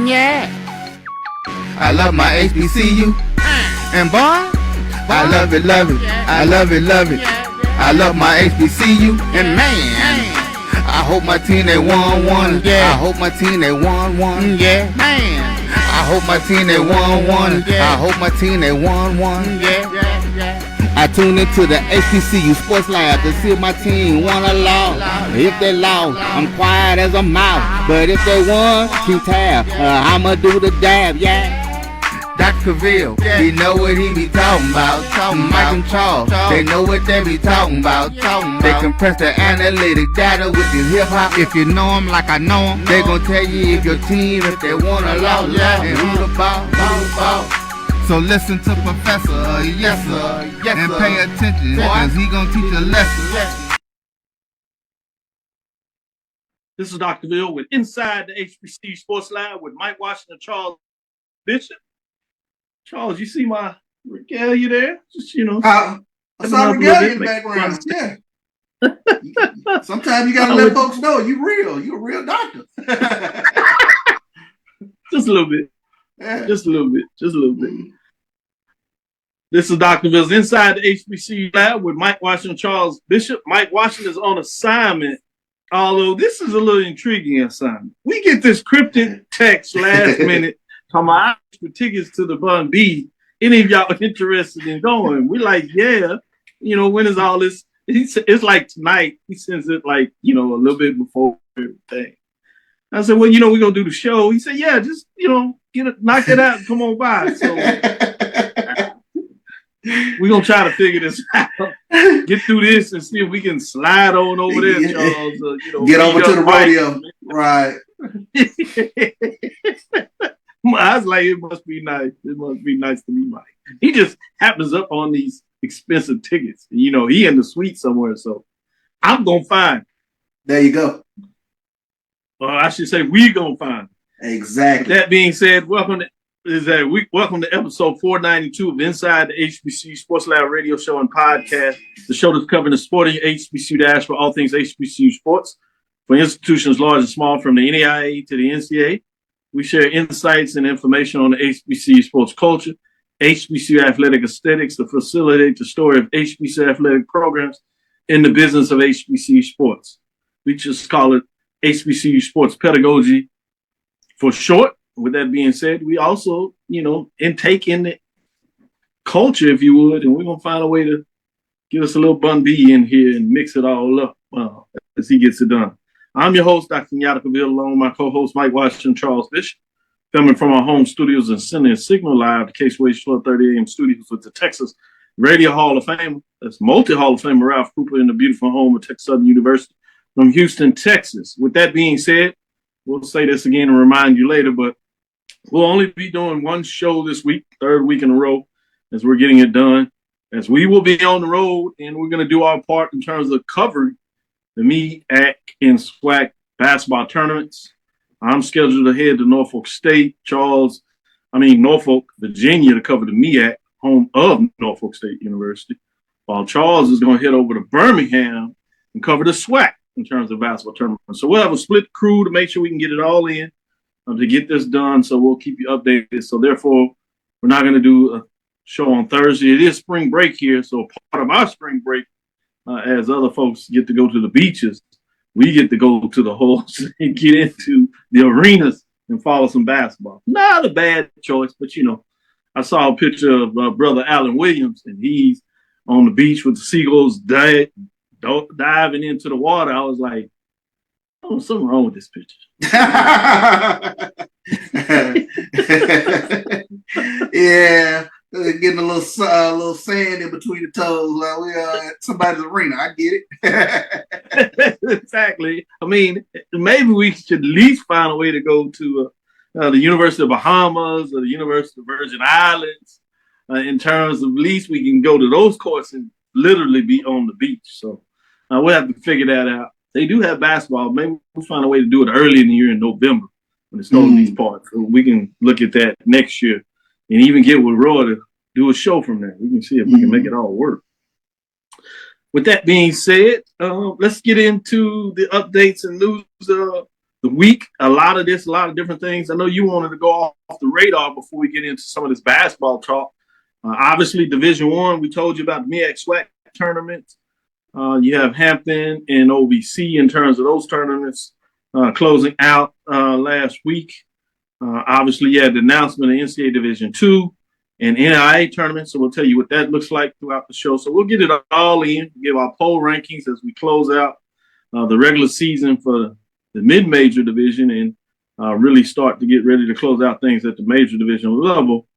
Yeah. I love my HBCU. And boy, I love it, love it. I love it, love it. I love my HBCU. And man, I hope my team they won. Yeah. I hope my team they won. Yeah. Man, I hope my team they won. I hope my team they won. Yeah. I tune into the HBCU Sports Lab to see if my team won or lost. If they lost, I'm quiet as a mouse. But if they won, keep tab. I'ma do the dab, yeah. Dr. Cavil, he know what he be talking about. Mike and Charles, they know what they be talking about. They compress the analytic data with the hip hop. If you know them like I know them, they gon' tell you if your team, if they won or lost, and who the ball. So listen to Professor, yes sir, and pay attention, cause he gon' teach a lesson. This is Dr. Cavil with Inside the HBCU Sports Lab with Mike Washington, Charles Bishop. Charles, you see my regalia there? Just, you know. I saw regalia in the background. Yeah. Sometimes you gotta let folks know you're real. You're a real doctor. Just a little bit. Yeah. Just a little bit. This is Dr. Cavill's Inside the HBCU Lab with Mike Washington, Charles Bishop. Mike Washington is on assignment, although this is a little intriguing assignment. We get this cryptic text last minute talking about for tickets to the Bun B. Any of y'all interested in going? We're like, yeah. You know, when is all this? It's like tonight. He sends it like, you know, a little bit before everything. I said, well, you know, we're going to do the show. He said, yeah, just, you know, knock it out and come on by. So we're going to try to figure this out. Get through this and see if we can slide on over there, Charles. You know, get over to the radio. Right. I was like, it must be nice. It must be nice to meet Mike. He just happens up on these expensive tickets. You know, he in the suite somewhere, so I'm going to find. There you go. I should say we going to find. Exactly. That being said, welcome to episode 492 of Inside the HBCU Sports Lab radio show and podcast, the show that's covering the sporting HBCU dash for all things HBCU sports, for institutions large and small, from the NAIA to the NCAA. We share insights and information on the HBCU sports culture, HBCU athletic aesthetics to facilitate the story of HBCU athletic programs in the business of HBCU sports. We just call it HBCU sports pedagogy for short. With that being said, we also, you know, intake in the culture, if you would, and we're going to find a way to give us a little Bun B in here and mix it all up as he gets it done. I'm your host, Dr. Kenyatta Cavil, along with my co-host, Mike Washington, Charles Bishop, filming from our home studios and sending a signal live to Case-Wage 1230 AM studios with the Texas Radio Hall of Fame. That's multi-Hall of Famer Ralph Cooper in the beautiful home of Texas Southern University from Houston, Texas. With that being said, we'll say this again and remind you later, but we'll only be doing one show this week, third week in a row, as we're getting it done, as we will be on the road, and we're going to do our part in terms of covering the MEAC and SWAC basketball tournaments. I'm scheduled to head to Norfolk, Virginia, to cover the MEAC, home of Norfolk State University, while Charles is going to head over to Birmingham and cover the SWAC in terms of basketball tournaments. So we'll have a split crew to make sure we can get it all in to get this done. So we'll keep you updated. So therefore, we're not going to do a show on Thursday. It is spring break here. So part of our spring break, as other folks get to go to the beaches, we get to go to the halls and get into the arenas and follow some basketball. Not a bad choice, but, you know, I saw a picture of brother Allen Williams, and he's on the beach with the seagulls diving into the water. I was like, oh, something wrong with this picture. Yeah. Getting a little sand in between the toes. Like we are at somebody's arena. I get it. Exactly. I mean, maybe we should at least find a way to go to the University of Bahamas or the University of Virgin Islands in terms of at least we can go to those courts and literally be on the beach. So we'll have to figure that out. They do have basketball. Maybe we'll find a way to do it early in the year in November when it's snowing these parts. So we can look at that next year. And even get with Roy to do a show from there. We can see if we can make it all work. With that being said, let's get into the updates and news the week. A lot of different things. I know you wanted to go off the radar before we get into some of this basketball talk. Obviously, Division I, we told you about the MEAC SWAC tournaments. You have Hampton and OVC in terms of those tournaments closing out last week. Obviously, you had the announcement of NCAA Division II and NIA tournament. So we'll tell you what that looks like throughout the show. So we'll get it all in, give our poll rankings as we close out the regular season for the mid-major division and really start to get ready to close out things at the major division level.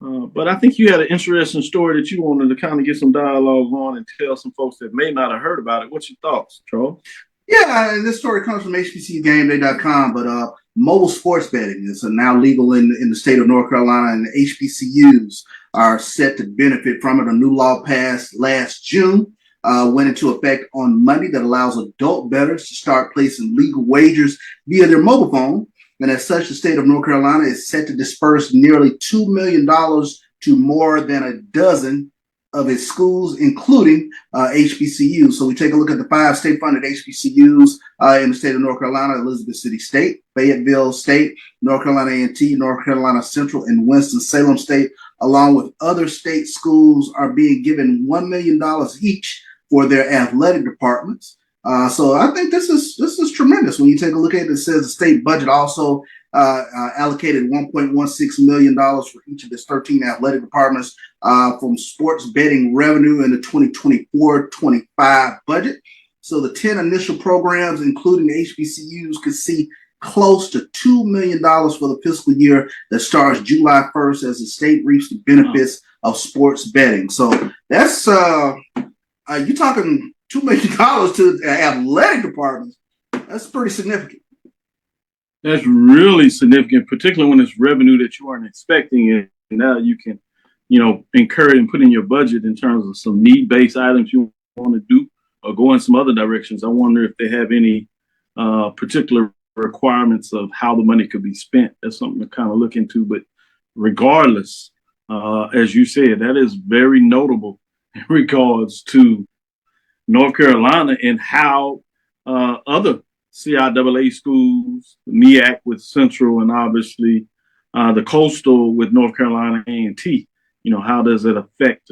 But I think you had an interesting story that you wanted to kind of get some dialogue on and tell some folks that may not have heard about it. What's your thoughts, Charles? Yeah, and this story comes from HBCUGameDay.com, but mobile sports betting is now legal in the state of North Carolina, and HBCUs are set to benefit from it. A new law passed last June, went into effect on Monday, that allows adult bettors to start placing legal wagers via their mobile phone. And as such, the state of North Carolina is set to disperse nearly $2 million to more than a dozen of its schools, including HBCUs. So we take a look at the 5 state-funded HBCUs in the state of North Carolina: Elizabeth City State, Fayetteville State, North Carolina A&T, North Carolina Central, and Winston-Salem State, along with other state schools, are being given $1 million each for their athletic departments. So I think this is tremendous. When you take a look at it, it says the state budget also allocated $1.16 million for each of its 13 athletic departments from sports betting revenue in the 2024-25 budget. So the 10 initial programs, including the HBCUs, could see close to $2 million for the fiscal year that starts July 1st as the state reaps the benefits of sports betting. So that's you're talking $2 million to athletic departments. That's pretty significant. That's really significant, particularly when it's revenue that you aren't expecting. And now you can, incur and put in your budget in terms of some need-based items you want to do or go in some other directions. I wonder if they have any particular requirements of how the money could be spent. That's something to kind of look into. But regardless, as you said, that is very notable in regards to North Carolina and how other CIAA schools, the MEAC with Central, and obviously the Coastal with North Carolina A&T, how does it affect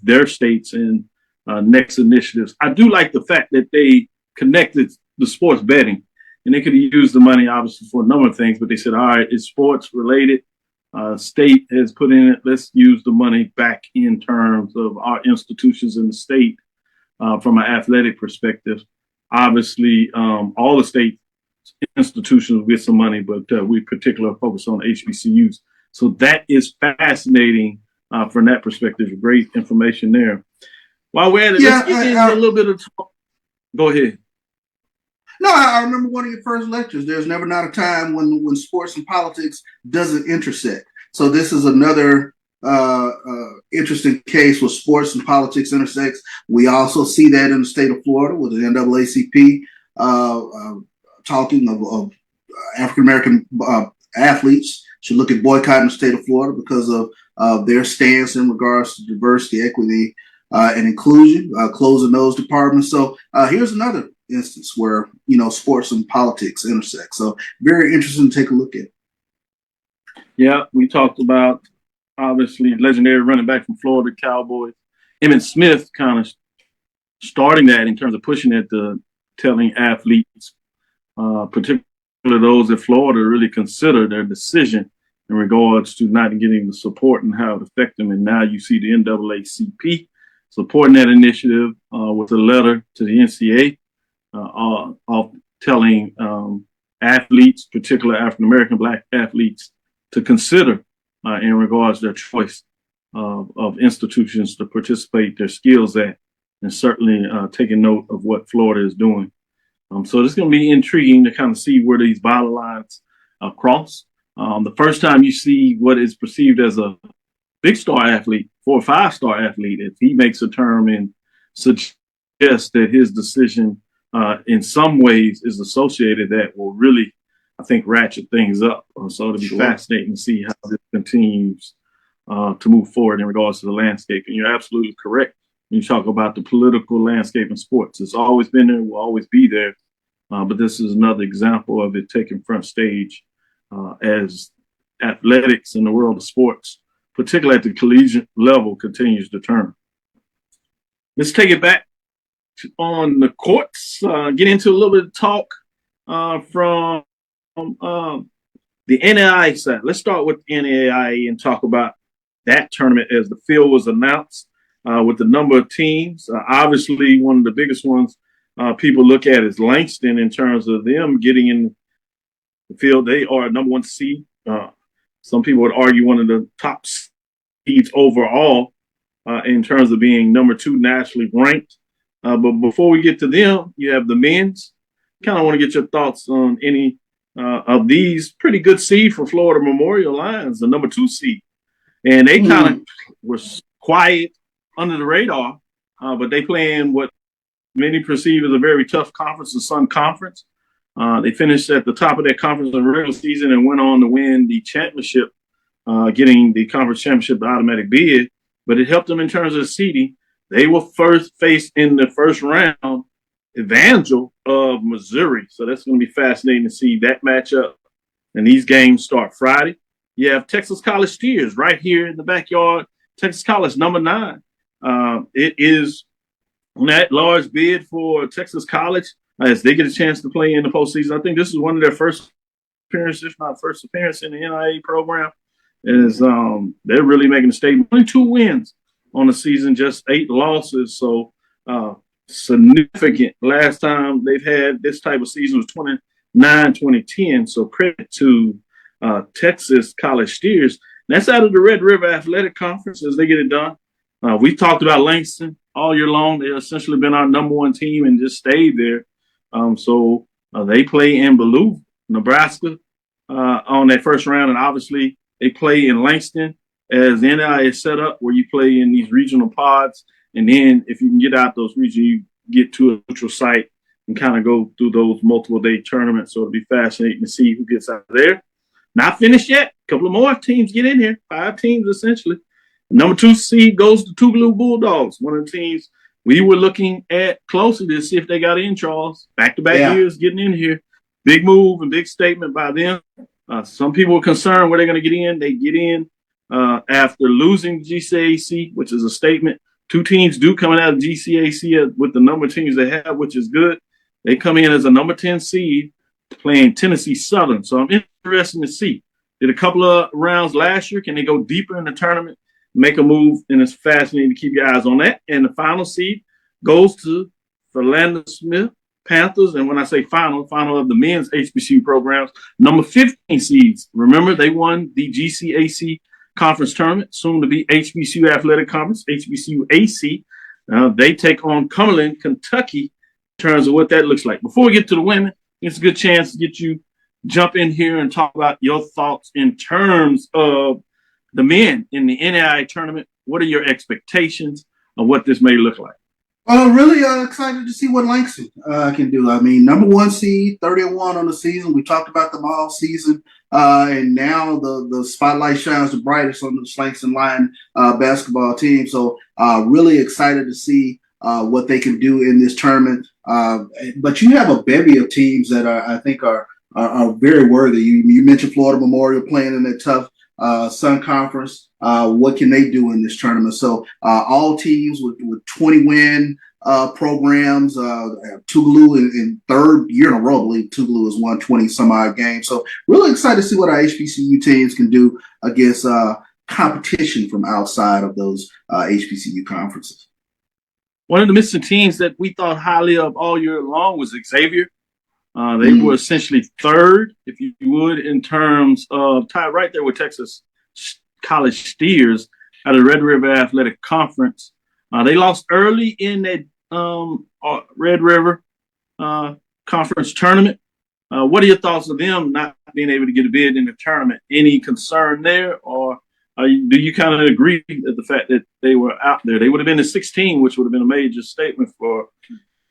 their states and next initiatives? I do like the fact that they connected the sports betting, and they could have used the money obviously for a number of things, but they said, all right, it's sports related. State has put in it. Let's use the money back in terms of our institutions in the state from an athletic perspective. Obviously, all the state institutions get some money, but we particularly focus on HBCUs. So that is fascinating from that perspective. Great information there. While we're at it, let's get into a little bit of talk. Go ahead. No, I remember one of your first lectures. There's never not a time when sports and politics doesn't intersect. So this is another interesting case where sports and politics intersects. We also see that in the state of Florida with the NAACP talking of African-American athletes should look at boycotting the state of Florida because of their stance in regards to diversity, equity, and inclusion, closing those departments. So here's another instance where, sports and politics intersect. So very interesting to take a look at. Yeah, we talked about, obviously, legendary running back from Florida Cowboys, Emmitt Smith, kind of starting that in terms of pushing it to telling athletes, particularly those at Florida, really consider their decision in regards to not getting the support and how it affects them. And now you see the NAACP supporting that initiative with a letter to the NCAA of telling athletes, particularly African-American Black athletes, to consider in regards to their choice of institutions to participate their skills at, and certainly taking note of what Florida is doing. So it's going to be intriguing to kind of see where these battle lines cross. The first time you see what is perceived as a big star athlete, 4 or 5 star athlete, if he makes a term and suggests that his decision in some ways is associated, that will really, I think, ratchet things up. So it'll be fascinating to see how this continues to move forward in regards to the landscape. And you're absolutely correct when you talk about the political landscape in sports. It's always been there, will always be there. but this is another example of it taking front stage as athletics in the world of sports, particularly at the collegiate level, continues to turn. Let's take it back on the courts, get into a little bit of talk from the NAIA side. Let's start with the NAIA and talk about that tournament as the field was announced with the number of teams. Obviously, one of the biggest ones people look at is Langston in terms of them getting in the field. They are a number one seed. Some people would argue one of the top seeds overall in terms of being number two nationally ranked. But before we get to them, you have the men's. Kind of want to get your thoughts on any of these pretty good seed for Florida Memorial Lions, the number two seed. And they kind of were quiet under the radar, but they play in what many perceive as a very tough conference, the Sun Conference. They finished at the top of their conference in the regular season and went on to win the championship, getting the conference championship automatic bid. But it helped them in terms of seeding. They were first faced in the first round, Evangel of Missouri. So that's going to be fascinating to see that matchup. And these games start Friday. You have Texas College Steers right here in the backyard. Texas College, number 9. It is on that large bid for Texas College as they get a chance to play in the postseason. I think this is one of their first appearances, if not first appearance in the NIA program. Is they're really making a statement. Only 2 wins on the season, just 8 losses. So significant. Last time they've had this type of season was 2010. So credit to Texas College Steers. That's out of the Red River Athletic Conference as they get it done. We've talked about Langston all year long. They've essentially been our number one team and just stayed there. So they play in Belouville, Nebraska on that first round. And obviously they play in Langston as the NIA is set up where you play in these regional pods. And then if you can get out those regions, you get to a neutral site and kind of go through those multiple day tournaments. So it'll be fascinating to see who gets out there. Not finished yet. A couple of more teams get in here. 5 teams essentially. Number 2 seed goes to Tougaloo Bulldogs, one of the teams we were looking at closely to see if they got in, Charles. Back-to-back years getting in here. Big move and big statement by them. Some people were concerned where they're going to get in. They get in after losing GCAC, which is a statement. 2 teams do coming out of GCAC with the number of teams they have, which is good. They come in as a number 10 seed playing Tennessee Southern. So I'm interested to see. Did a couple of rounds last year. Can they go deeper in the tournament, make a move? And it's fascinating to keep your eyes on that. And the final seed goes to Philander Smith Panthers. And when I say final of the men's HBCU programs, number 15 seeds. Remember, they won the GCAC conference tournament, soon to be HBCU Athletic Conference, HBCU AC. They take on Cumberland, Kentucky, in terms of what that looks like. Before we get to the women, it's a good chance to get you jump in here and talk about your thoughts in terms of the men in the NAIA tournament. What are your expectations of what this may look like? Really excited to see what Langston can do. I mean, number 1 seed, 30-1 on the season. We talked about them all season. And now the spotlight shines the brightest on the Langston Lion basketball team. So really excited to see what they can do in this tournament. But you have a bevy of teams that I think are very worthy. You mentioned Florida Memorial playing in that tough Sun Conference. What can they do in this tournament? So all teams with 20-win programs. Tougaloo in 3rd year in a row, I believe Tougaloo has won 20-some-odd games. So really excited to see what our HBCU teams can do against competition from outside of those HBCU conferences. One of the missing teams that we thought highly of all year long was Xavier. They were essentially 3rd, if you would, in terms of tied right there with Texas College Steers out of the Red River Athletic Conference. They lost early in that Red River Conference tournament. What are your thoughts of them not being able to get a bid in the tournament? Any concern there, or do you kind of agree with the fact that they were out there? They would have been the 16, which would have been a major statement for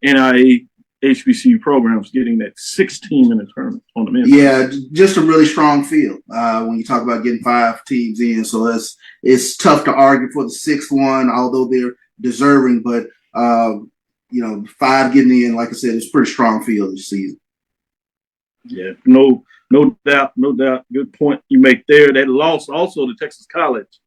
NIA HBCU programs getting that 16 in the tournament on the men's. Yeah, just a really strong field when you talk about getting 5 teams in. So it's tough to argue for the 6th one, although they're deserving. But 5 getting in, like I said, it's a pretty strong field this season. Yeah, no doubt, no doubt. Good point you make there. That loss also to Texas College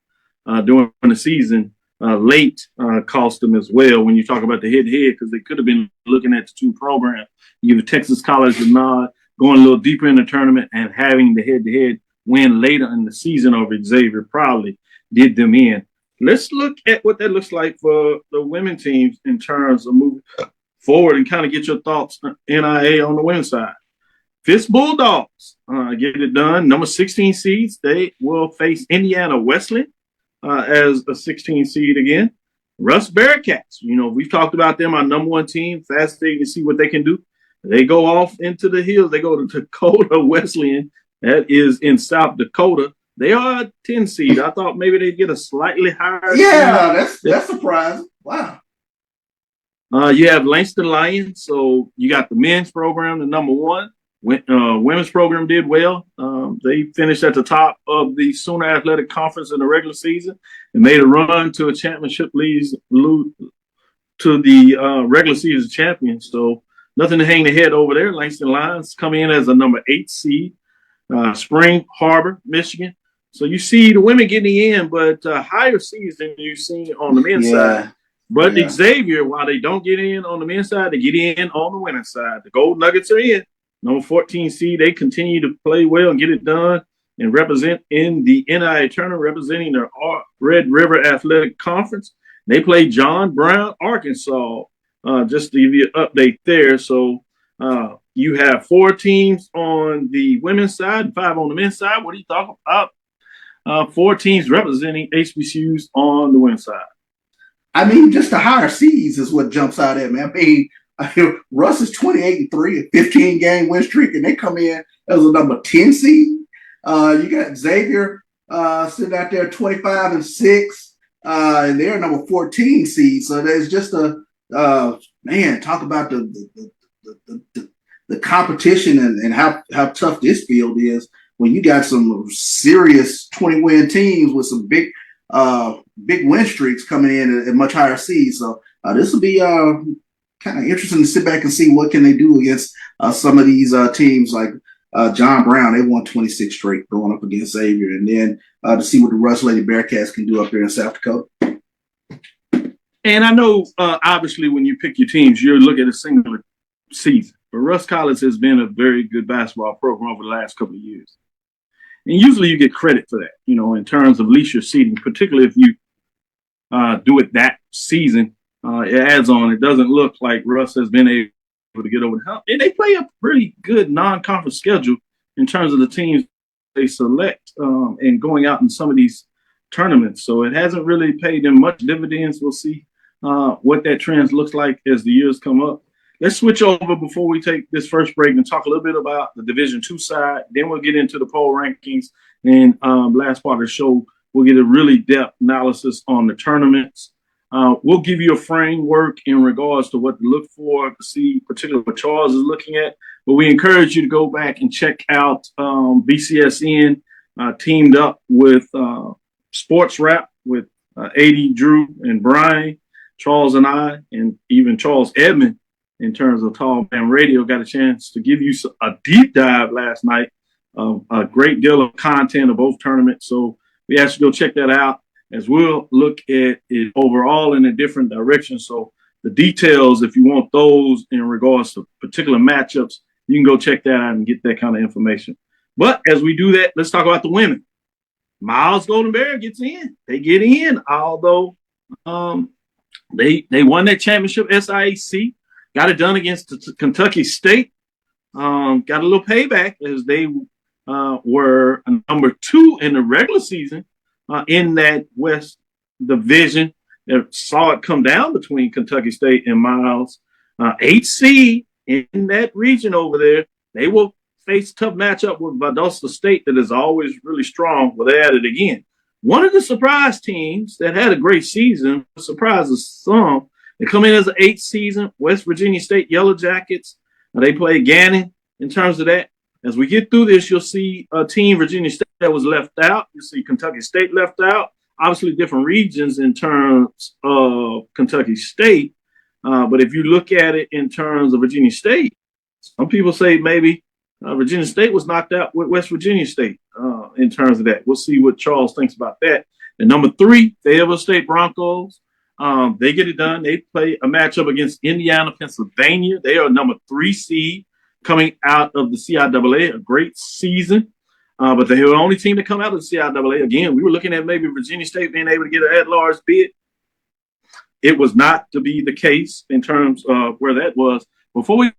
during the season late cost them as well when you talk about the head-to-head, because they could have been looking at the two programs. You give Texas College a nod, going a little deeper in the tournament, and having the head-to-head win later in the season over Xavier probably did them in. Let's look at what that looks like for the women teams in terms of moving forward and kind of get your thoughts on NIA on the women's side. Fisk Bulldogs get it done. Number 16 seeds, they will face Indiana Wesleyan as a 16 seed again. Russ Bearcats, we've talked about them, our number one team. Fascinating to see what they can do. They go off into the hills. They go to Dakota Wesleyan. That is in South Dakota. They are a 10 seed. I thought maybe they'd get a slightly higher. Yeah, that's surprising. Wow. You have Langston Lions. So you got the men's program, the number one. Women's program did well. They finished at the top of the Sooner Athletic Conference in the regular season and made a run to a championship lead to the regular season champion. So nothing to hang the head over there. Langston Lions come in as a number 8 seed. Spring Harbor, Michigan. So you see the women getting in, but higher seeds than you've seen on the men's side. But Xavier, while they don't get in on the men's side, they get in on the women's side. The Gold Nuggets are in. Number 14 seed, they continue to play well and get it done and represent in the NIA tournament, representing their Red River Athletic Conference. They play John Brown, Arkansas, just to give you an update there. So you have 4 teams on the women's side and 5 on the men's side. What are you talking about? 4 teams representing HBCUs on the women's side. I mean, just the higher seeds is what jumps out at me. I mean, Russ is 28-3, a 15-game win streak, and they come in as a number 10 seed. You got Xavier sitting out there 25-6, and they're number 14 seed. So there's just talk about the competition and how tough this field is when you got some serious 20-win teams with some big win streaks coming in at much higher seeds. So this will be kind of interesting to sit back and see what can they do against some of these teams like John Brown. They won 26 straight going up against Xavier, and then to see what the Russ Lady Bearcats can do up there in South Dakota. And I know, obviously, when you pick your teams, you look at a singular season. But Russ College has been a very good basketball program over the last couple of years. And usually you get credit for that, in terms of at least your seeding, particularly if you do it that season. It adds on. It doesn't look like Russ has been able to get over the hump. And they play a pretty good non-conference schedule in terms of the teams they select and going out in some of these tournaments. So it hasn't really paid them much dividends. We'll see what that trend looks like as the years come up. Let's switch over before we take this first break and talk a little bit about the Division II side. Then we'll get into the poll rankings. And last part of the show, we'll get a really depth analysis on the tournaments. We'll give you a framework in regards to what to look for to see particularly what Charles is looking at. But we encourage you to go back and check out BCSN teamed up with Sports Rap with AD, Drew, and Brian, Charles and I, and even Charles Edmond in terms of Tall Man Radio got a chance to give you a deep dive last night of a great deal of content of both tournaments. So we ask you to go check that out, as we'll look at it overall in a different direction. So the details, if you want those in regards to particular matchups, you can go check that out and get that kind of information. But as we do that, let's talk about the women. Miles Golden Bear gets in. They get in, although they won that championship SIAC, got it done against Kentucky State, got a little payback as they were number 2 in the regular season in that West Division. They saw it come down between Kentucky State and Miles. 8 seed in that region over there. They will face a tough matchup with Valdosta State that is always really strong. Well, they're at it again. One of the surprise teams that had a great season, surprises some, they come in as an 8th season, West Virginia State Yellow Jackets. They play Gannon in terms of that. As we get through this, you'll see a team, Virginia State, that was left out. You'll see Kentucky State left out. Obviously, different regions in terms of Kentucky State. But if you look at it in terms of Virginia State, some people say maybe Virginia State was knocked out with West Virginia State in terms of that. We'll see what Charles thinks about that. And number 3, Fayetteville State Broncos. They get it done. They play a matchup against Indiana, Pennsylvania. They are number 3 seed coming out of the CIAA, a great season. But they were the only team to come out of the CIAA. Again, we were looking at maybe Virginia State being able to get an at-large bid. It was not to be the case in terms of where that was. Before we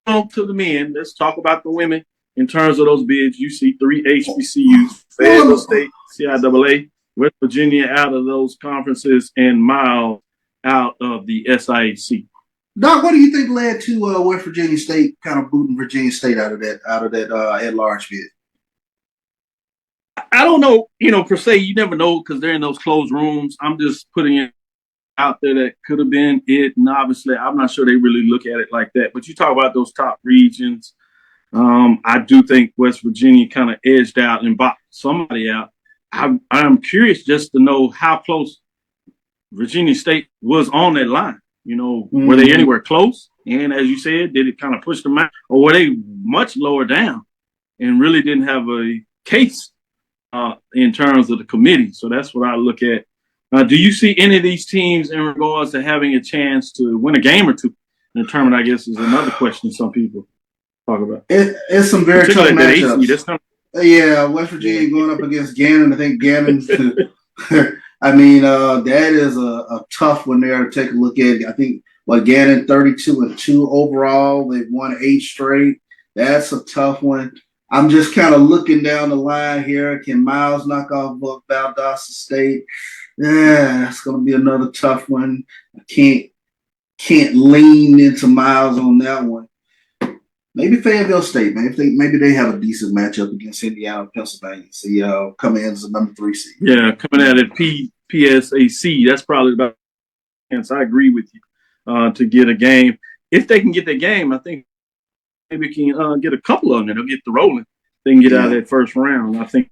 go to the men, let's talk about the women in terms of those bids. You see 3 HBCUs, Fayetteville State, CIAA, West Virginia out of those conferences, and Miles out of the SIAC. Doc, what do you think led to West Virginia State kind of booting Virginia State out of that at-large bid? I don't know, per se. You never know because they're in those closed rooms. I'm just putting it out there that could have been it. And obviously, I'm not sure they really look at it like that. But you talk about those top regions. I do think West Virginia kind of edged out and boxed somebody out. I'm curious just to know how close Virginia State was on that line. Were they anywhere close? And as you said, did it kind of push them out? Or were they much lower down and really didn't have a case in terms of the committee? So that's what I look at. Do you see any of these teams in regards to having a chance to win a game or two in the tournament, I guess, is another question some people talk about. It's some very tough matchups. Yeah, West Virginia going up against Gannon. I think Gannon, that is a tough one there to take a look at. I think, Gannon 32-2 overall. They've won 8 straight. That's a tough one. I'm just kind of looking down the line here. Can Miles knock off Valdosta State? Yeah, it's going to be another tough one. I can't lean into Miles on that one. Maybe Fayetteville State, maybe they have a decent matchup against Indiana, Pennsylvania. See, coming in as a number 3 seed. Yeah, coming out at PSAC, that's probably about. Hence, I agree with you to get a game. If they can get that game, I think maybe can get a couple of them. They'll get the rolling. They can get out of that first round. I think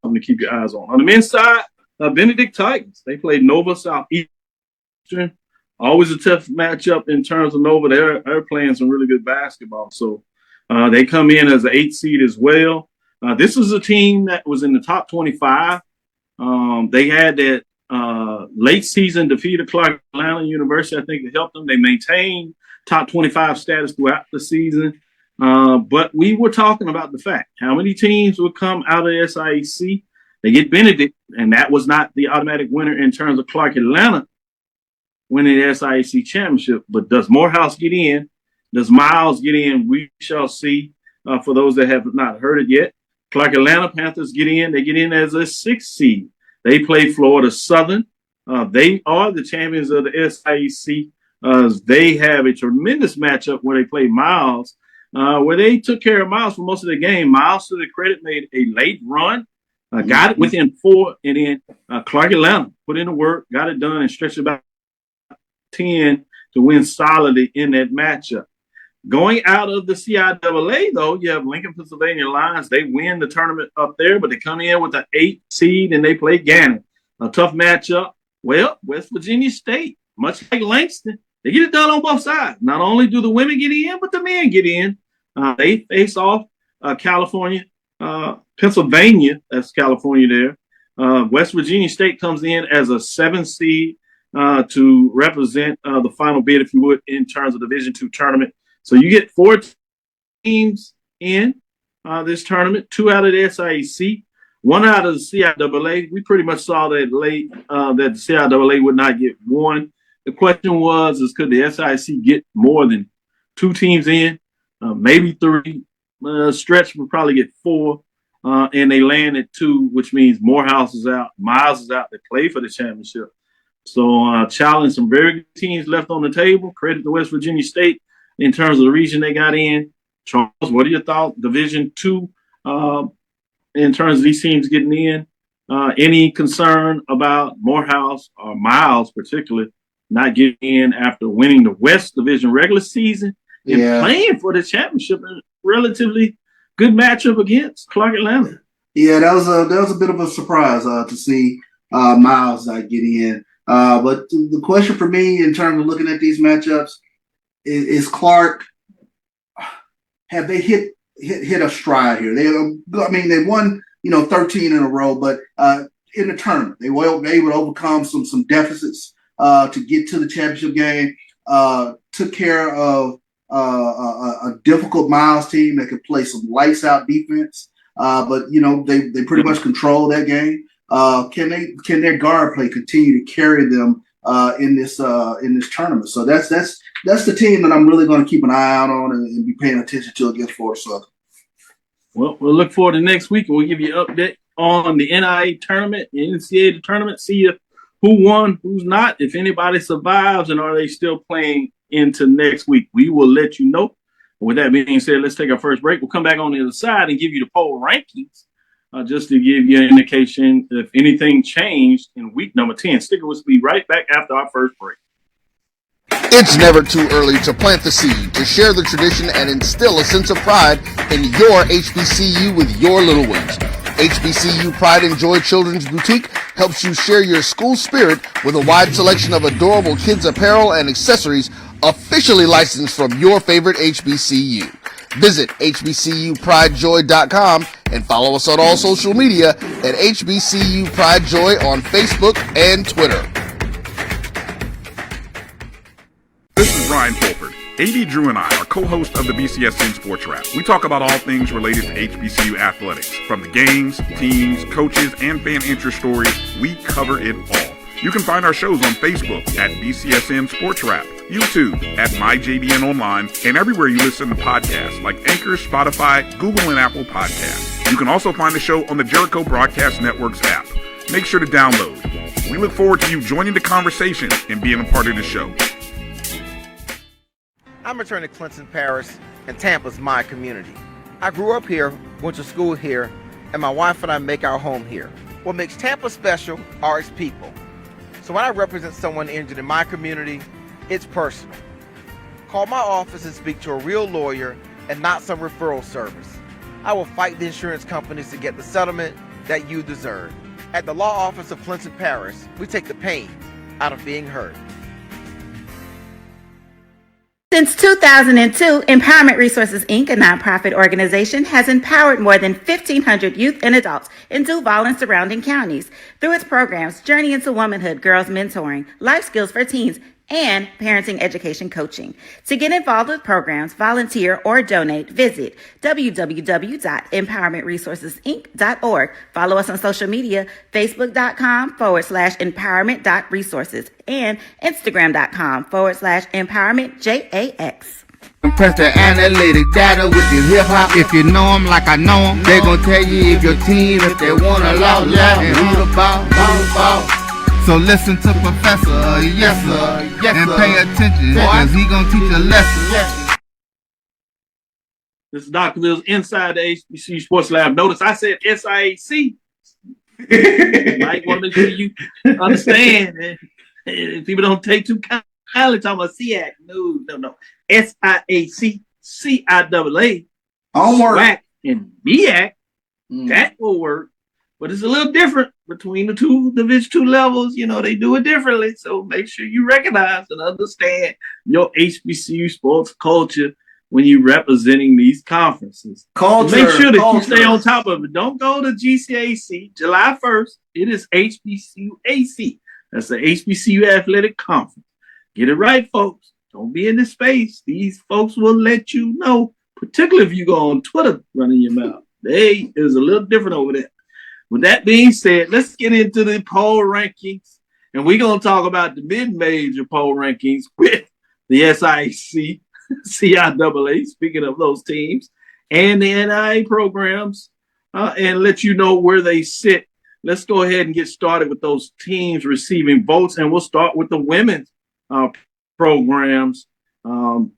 something to keep your eyes on. On the men's side, Benedict Titans. They played Nova Southeastern. Always a tough matchup in terms of Nova. They're playing some really good basketball. So they come in as an 8 seed as well. This is a team that was in the top 25. They had that late season defeat of Clark Atlanta University. I think it helped them. They maintained top 25 status throughout the season. But we were talking about the fact how many teams would come out of the SIAC. They get Benedict, and that was not the automatic winner in terms of Clark Atlanta winning the SIAC championship. But does Morehouse get in? Does Miles get in? We shall see. For those that have not heard it yet, Clark Atlanta Panthers get in. They get in as a 6 seed. They play Florida Southern. They are the champions of the SIAC. They have a tremendous matchup where they play Miles, where they took care of Miles for most of the game. Miles, to the credit, made a late run, got it within 4, and then Clark Atlanta put in the work, got it done, and stretched about 10 to win solidly in that matchup. Going out of the CIAA, though, you have Lincoln, Pennsylvania Lions. They win the tournament up there, but they come in with an 8 seed, and they play Gannon. A tough matchup. Well, West Virginia State, much like Langston, they get it done on both sides. Not only do the women get in, but the men get in. They face off California, Pennsylvania. That's California there. West Virginia State comes in as a 7 seed to represent the final bid, if you would, in terms of Division II tournament. So you get 4 teams in this tournament, 2 out of the SIAC, 1 out of the CIAA. We pretty much saw that late that the CIAA would not get 1. The question was, could the SIAC get more than 2 teams in? Maybe 3. Stretch would probably get 4. And they land at 2, which means Morehouse is out, Miles is out to play for the championship. So challenge some very good teams left on the table. Credit to West Virginia State in terms of the region they got in. Charles, what are your thoughts? Division II in terms of these teams getting in. Any concern about Morehouse or Miles particularly not getting in after winning the West Division regular season and playing for the championship in a relatively good matchup against Clark Atlanta? Yeah, that was a bit of a surprise to see Miles get in. But the question for me in terms of looking at these matchups is Clark, have they hit hit a stride here. They won 13 in a row, but in the tournament they were able to overcome some deficits to get to the championship game. Took care of a difficult Miles team that could play some lights out defense, but they pretty much control that game. Can their guard play continue to carry them in this tournament? So that's the team that I'm really going to keep an eye out on and be paying attention to against Florida Southern. Well, we'll look forward to next week, and we'll give you an update on the NIA tournament, the NCAA tournament. See who won, who's not, if anybody survives, and are they still playing into next week. We will let you know. With that being said, let's take our first break. We'll come back on the other side and give you the poll rankings, just to give you an indication if anything changed in week number 10. Stick with me right back after our first break. It's never too early to plant the seed, to share the tradition, and instill a sense of pride in your HBCU with your little ones. HBCU Pride and Joy Children's Boutique helps you share your school spirit with a wide selection of adorable kids apparel and accessories officially licensed from your favorite HBCU. Visit hbcupridejoy.com and follow us on all social media at HBCU Pride Joy on Facebook and Twitter. This is Brian Fulford. AD Drew and I are co-hosts of the BCSN Sports Lab. We talk about all things related to HBCU athletics. From the games, teams, coaches, and fan interest stories, we cover it all. You can find our shows on Facebook at BCSN Sports Lab, YouTube at MyJBN Online, and everywhere you listen to podcasts like Anchor, Spotify, Google, and Apple Podcasts. You can also find the show on the Jericho Broadcast Network's app. Make sure to download. We look forward to you joining the conversation and being a part of the show. I'm returning to Clinton Parish, and Tampa's my community. I grew up here, went to school here, and my wife and I make our home here. What makes Tampa special are its people. So when I represent someone injured in my community, it's personal. Call my office and speak to a real lawyer and not some referral service. I will fight the insurance companies to get the settlement that you deserve. At the law office of Clinton Parish, we take the pain out of being heard. Since 2002, Empowerment Resources, Inc., a nonprofit organization, has empowered more than 1,500 youth and adults in Duval and surrounding counties through its programs Journey into Womanhood, Girls Mentoring, Life Skills for Teens, and Parenting Education Coaching. To get involved with programs, volunteer, or donate, visit www.empowermentresourcesinc.org. Follow us on social media, facebook.com/empowerment.resources and instagram.com/empowermentJAX. Press the analytic data with your hip hop. If you know them like I know them, they gon' tell you if your team, if they want to loud, and who the ball. So listen to Professor, yes sir, and pay attention, because he gonna teach a lesson. This is Dr. Mills inside the HBCU Sports Lab. Notice I said SIAC. Mike, want to make sure you understand. And people don't take too kindly talking about SIAC. No. SIAC, CIAA, SWAC, and MEAC. That will work. But it's a little different between the two Division II levels. They do it differently. So make sure you recognize and understand your HBCU sports culture when you're representing these conferences. Make sure that you stay on top of it. Don't go to GCAC. July 1st, it is HBCUAC. That's the HBCU Athletic Conference. Get it right, folks. Don't be in this space. These folks will let you know, particularly if you go on Twitter running your mouth. They is a little different over there. With that being said, let's get into the poll rankings. And we're going to talk about the mid-major poll rankings with the SIAC, CIAA, speaking of those teams, and the NIA programs, and let you know where they sit. Let's go ahead and get started with those teams receiving votes, and we'll start with the women's programs.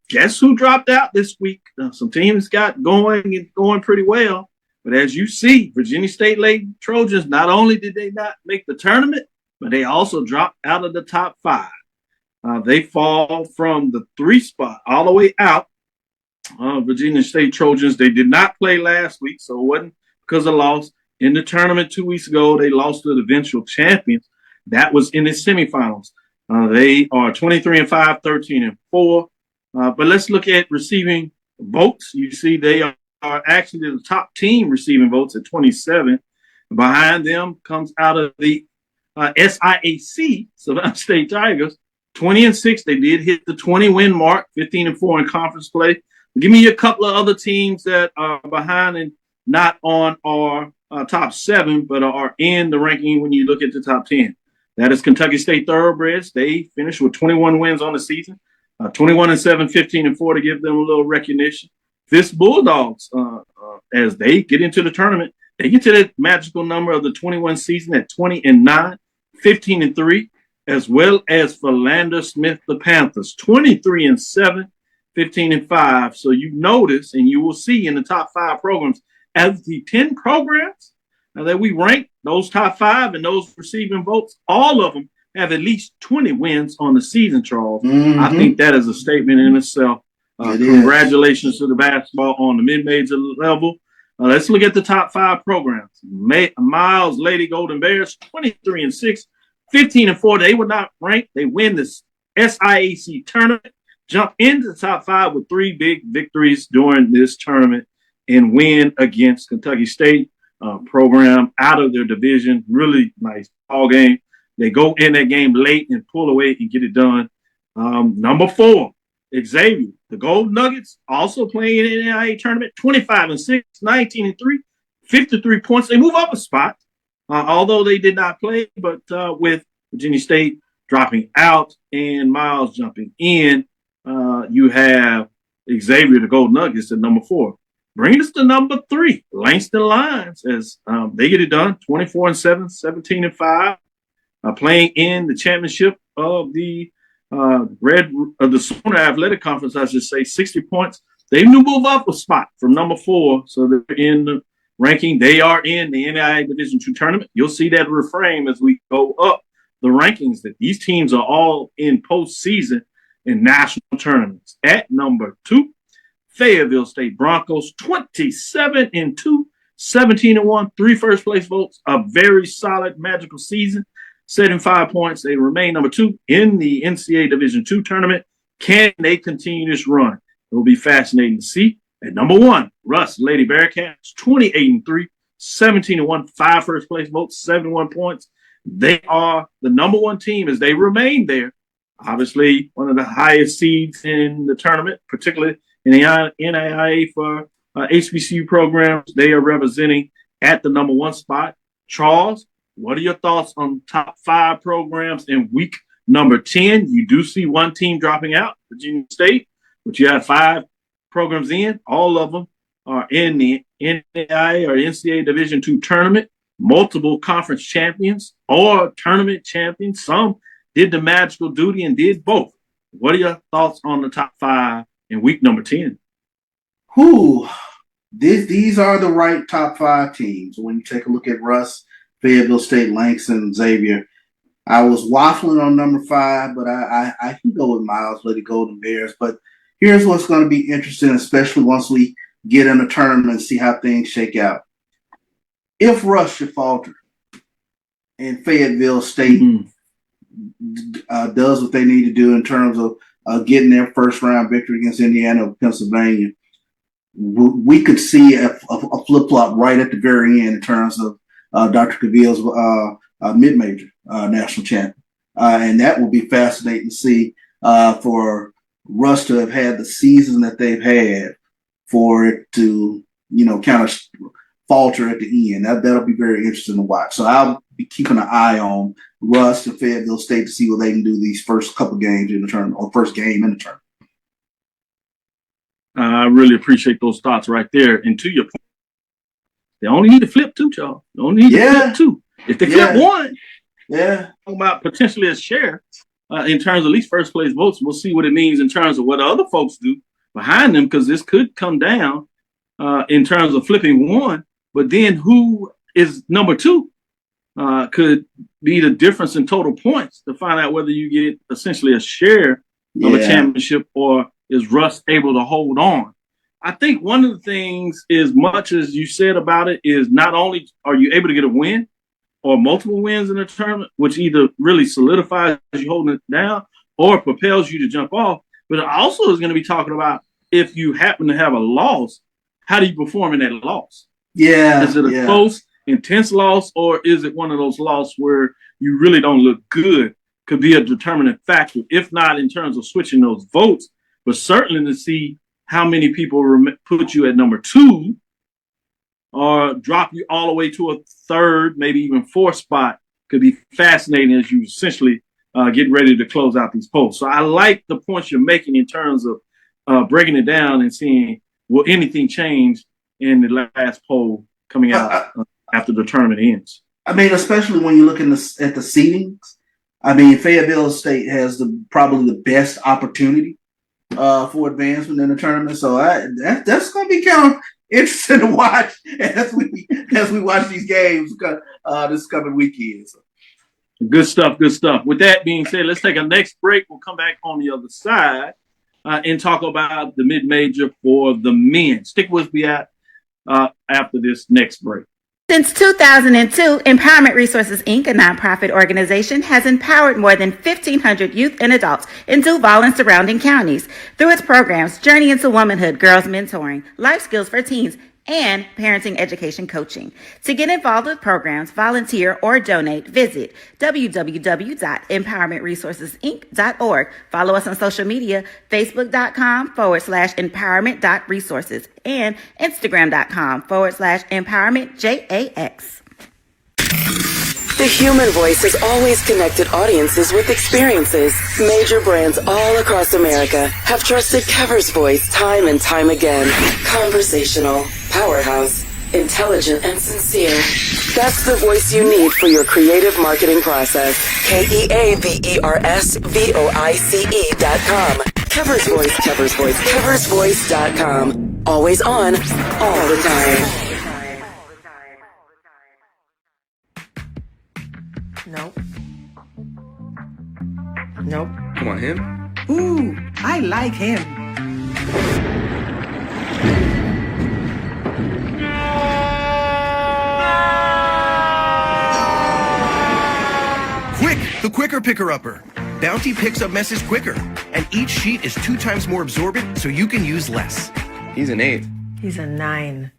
Guess who dropped out this week? Some teams got going pretty well. But as you see, Virginia State Lady Trojans, not only did they not make the tournament, but they also dropped out of the top 5. They fall from the 3 spot all the way out. Virginia State Trojans, they did not play last week, so it wasn't because of loss. In the tournament 2 weeks ago, they lost to the eventual champions. That was in the semifinals. They are 23-5, 13-4. But let's look at receiving votes. You see they are are actually the top team receiving votes at 27. Behind them comes out of the SIAC, Savannah State Tigers, 20-6. They did hit the 20-win mark, 15-4 in conference play. Give me a couple of other teams that are behind and not on our top 7, but are in the ranking when you look at the top 10. That is Kentucky State Thoroughbreds. They finished with 21 wins on the season, 21-7, 15-4 to give them a little recognition. Fisk Bulldogs, as they get into the tournament, they get to that magical number of the 21 season at 20-9, 15-3, as well as Philander Smith, the Panthers, 23-7, 15-5. So you notice, and you will see in the top 5 programs, as the 10 programs that we rank, those top 5 and those receiving votes, all of them have at least 20 wins on the season, Charles. Mm-hmm. I think that is a statement in itself. Congratulations to the basketball on the mid-major level. Let's look at the top 5 programs. Miles Lady Golden Bears, 23-6, 15-4. They were not ranked. They win this SIAC tournament, jump into the top 5 with 3 big victories during this tournament, and win against Kentucky State program out of their division. Really nice ball game. They go in that game late and pull away and get it done. Number 4, Xavier, the Gold Nuggets, also playing in the NCAA tournament, 25-6, 19-3, 53 points. They move up a spot, although they did not play, but with Virginia State dropping out and Miles jumping in, you have Xavier, the Gold Nuggets, at number 4. Bringing us to number 3, Langston Lions, as they get it done, 24-7, 17-5, playing in the championship of the Sooner Athletic Conference, I should say, 60 points. They move up a spot from number 4, so they're in the ranking. They are in the NCAA Division II tournament. You'll see that reframe as we go up the rankings, that these teams are all in postseason and national tournaments. At number 2, Fayetteville State Broncos, 27-2, 17-1, 3 first-place votes. A very solid, magical season. 75 points. They remain number 2 in the NCAA Division II tournament. Can they continue this run? It will be fascinating to see. At number 1, Russ Lady Bearcats, 28-3, 17-1, 5 first-place votes, 71 points. They are the number 1 team as they remain there. Obviously, one of the highest seeds in the tournament, particularly in the NAIA for HBCU programs. They are representing at the number 1 spot. Charles, what are your thoughts on top 5 programs in week number 10? You do see one team dropping out, Virginia State, but you have 5 programs in. All of them are in the NAIA or NCAA Division II tournament, multiple conference champions or tournament champions. Some did the magical duty and did both. What are your thoughts on the top 5 in week number 10? These are the right top 5 teams. When you take a look at Russ, Fayetteville State, Langston, Xavier, I was waffling on number 5, but I can go with Miles, Lady Golden Bears. But here's what's going to be interesting, especially once we get in the tournament and see how things shake out. If Russ should falter and Fayetteville State does what they need to do in terms of getting their first-round victory against Indiana or Pennsylvania, we could see a flip-flop right at the very end in terms of Dr. Cavil's mid-major national champion. And that will be fascinating to see for Russ to have had the season that they've had, for it to, kind of falter at the end. That'll be very interesting to watch. So I'll be keeping an eye on Russ and Fayetteville State to see what they can do these first couple games in the tournament, or first game in the tournament. I really appreciate those thoughts right there. And to your point, they only need to flip 2, Charles. They only need to flip 2. If they flip 1, talking about potentially a share in terms of at least first place votes. We'll see what it means in terms of what other folks do behind them, because this could come down in terms of flipping 1. But then who is number 2 could be the difference in total points to find out whether you get essentially a share of a championship, or is Russ able to hold on. I think one of the things, as much as you said about it, is not only are you able to get a win or multiple wins in a tournament, which either really solidifies you holding it down or propels you to jump off, but it also is going to be talking about if you happen to have a loss, how do you perform in that loss? Yeah. Is it a close, intense loss, or is it one of those losses where you really don't look good? Could be a determinant factor, if not in terms of switching those votes, but certainly to see how many people put you at number 2 or drop you all the way to a 3rd, maybe even 4th spot. Could be fascinating as you essentially get ready to close out these polls. So I like the points you're making in terms of breaking it down and seeing, will anything change in the last poll coming out after the tournament ends? I mean, especially when you look at the seedings. I mean, Fayetteville State has probably the best opportunity for advancement in the tournament. So that's going to be kind of interesting to watch as we watch these games this coming weekend. So. Good stuff. Good stuff. With that being said, let's take a next break. We'll come back on the other side and talk about the mid-major for the men. Stick with me after this next break. Since 2002, Empowerment Resources, Inc., a nonprofit organization, has empowered more than 1,500 youth and adults in Duval and surrounding counties through its programs Journey into Womanhood, Girls Mentoring, Life Skills for Teens, and Parenting Education Coaching. To get involved with programs, volunteer, or donate, visit www.empowermentresourcesinc.org. Follow us on social media, facebook.com/empowerment.resources and instagram.com/empowermentJAX. The human voice has always connected audiences with experiences. Major brands all across America have trusted Kever's voice time and time again. Conversational, powerhouse, intelligent, and sincere. That's the voice you need for your creative marketing process. KEAVERSVOICE.com. Kever's Voice, Kever's Voice, KeversVoice.com. Always on, all the time. Nope. Nope. Come on, him? Ooh, I like him. Quick, the quicker picker-upper. Bounty picks up messes quicker, and each sheet is 2 times more absorbent so you can use less. He's an 8. He's a 9.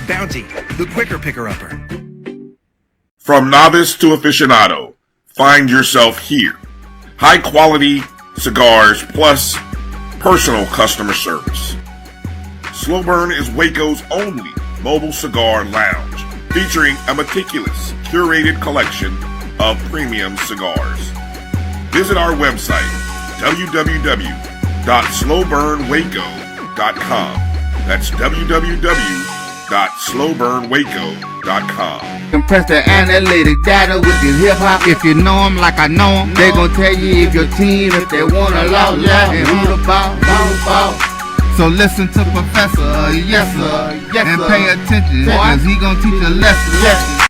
Bounty, the quicker picker-upper. From novice to aficionado, find yourself here. High quality cigars plus personal customer service. Slow Burn is Waco's only mobile cigar lounge, featuring a meticulous, curated collection of premium cigars. Visit our website, www.slowburnwaco.com. That's www.slowburnwaco.com. Compress the analytic data with your hip hop. If you know them like I know them, they gon' tell you if your team, if they want to loud, and who the ball. So listen to Professor, yes sir, and pay attention, cause he gon' teach a lesson.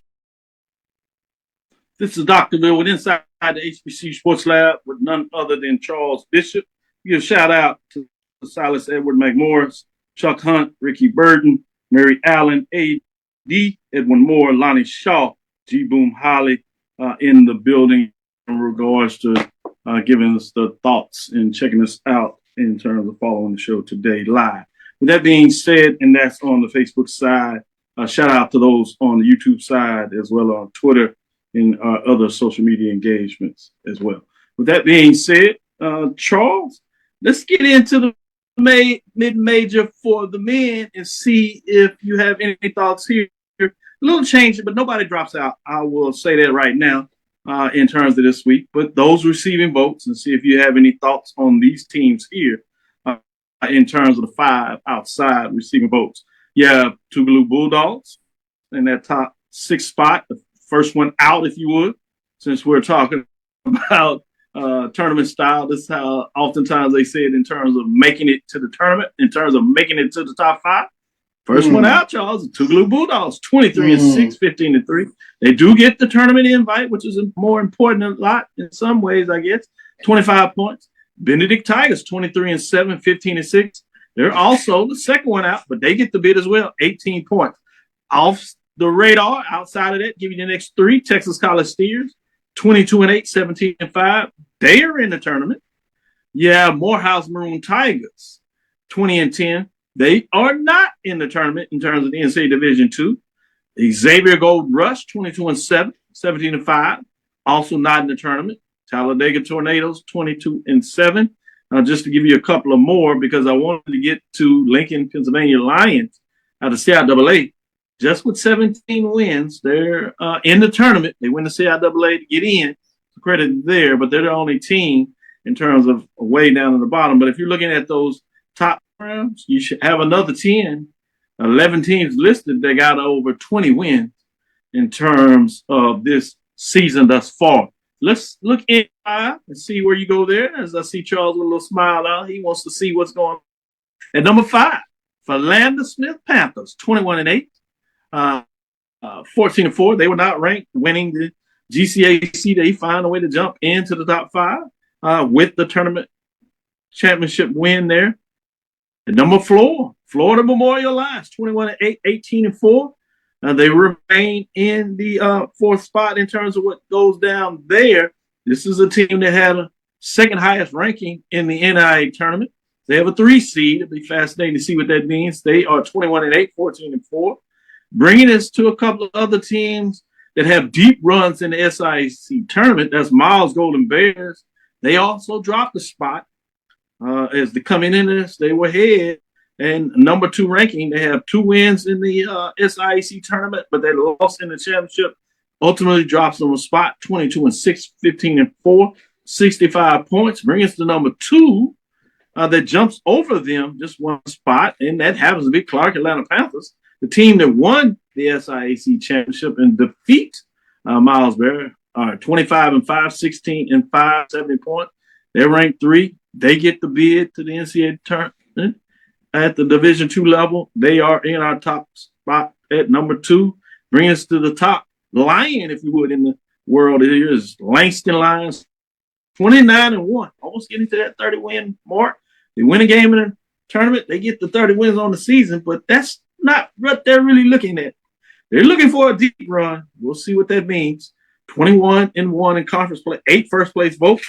This is Dr. Bill with Inside the HBCU Sports Lab with none other than Charles Bishop. Give a shout out to Silas Edward McMorris, Chuck Hunt, Ricky Burden, Mary Allen, A.D., Edwin Moore, Lonnie Shaw, G. Boom Holly in the building in regards to giving us the thoughts and checking us out in terms of following the show today live. With that being said, and that's on the Facebook side, shout out to those on the YouTube side as well on Twitter and other social media engagements as well. With that being said, Charles, let's get into the mid-major for the men and see if you have any thoughts here. A little change, but nobody drops out. I will say that right now in terms of this week. But those receiving votes, and see if you have any thoughts on these teams here in terms of the 5 outside receiving votes. You have Tougaloo Bulldogs in that top 6 spot, the first one out, if you would, since we're talking about tournament style. This is how oftentimes they say it in terms of making it to the tournament, in terms of making it to the top 5. First one out, Charles, the Tougaloo Bulldogs, 23-6, 15-3. They do get the tournament invite, which is more important a lot in some ways, I guess. 25 points. Benedict Tigers, 23-7, 15-6. They're also the second one out, but they get the bid as well, 18 points. Off the radar, outside of that, give you the next 3, Texas College Steers, 22-8, 17-5. They are in the tournament. Yeah, Morehouse Maroon Tigers, 20-10, They are not in the tournament in terms of the NCAA Division II. Xavier Gold Rush, 22-7, 17-5, also not in the tournament. Talladega Tornadoes, 22-7. Just to give you a couple of more, because I wanted to get to Lincoln, Pennsylvania Lions out of CIAA. Just with 17 wins, they're in the tournament. They win the CIAA to get in. Credit there, but they're the only team in terms of way down at the bottom. But if you're looking at those top rounds, you should have another 11 teams listed that got over 20 wins in terms of this season thus far. Let's look in and see where you go there. As I see Charles with a little smile out, he wants to see what's going on. At number 5, Philander Smith Panthers, 21-8, 14-4. They were not ranked, winning the GCAC. They find a way to jump into the top 5 with the tournament championship win there. At number 4, Florida Memorial Lions, 21-8, 18-4. They remain in the 4th spot in terms of what goes down there. This is a team that had a second highest ranking in the NIA tournament. They have a 3 seed. It'll be fascinating to see what that means. They are 21-8, 14-4. Bringing us to a couple of other teams that have deep runs in the SIC tournament. That's Miles Golden Bears. They also dropped a spot as they come in this. They were ahead. And number 2 ranking, they have 2 wins in the SIAC tournament, but they lost in the championship. Ultimately drops them a spot, 22-6, 15-4, 65 points. Bring us to number 2 that jumps over them just 1 spot, and that happens to be Clark Atlanta Panthers, the team that won the SIAC championship and defeat Miles Bear. 25-5, 16-5, 70 points. They're ranked 3. They get the bid to the NCAA tournament. At the Division II level, they are in our top spot at number 2. Bring us to the top lion, if you would, in the world. It is Langston Lions, 29-1, almost getting to that 30-win mark. They win a game in the tournament, they get the 30 wins on the season, but that's not what they're really looking at. They're looking for a deep run. We'll see what that means. 21-1 in conference play, 8 first-place votes.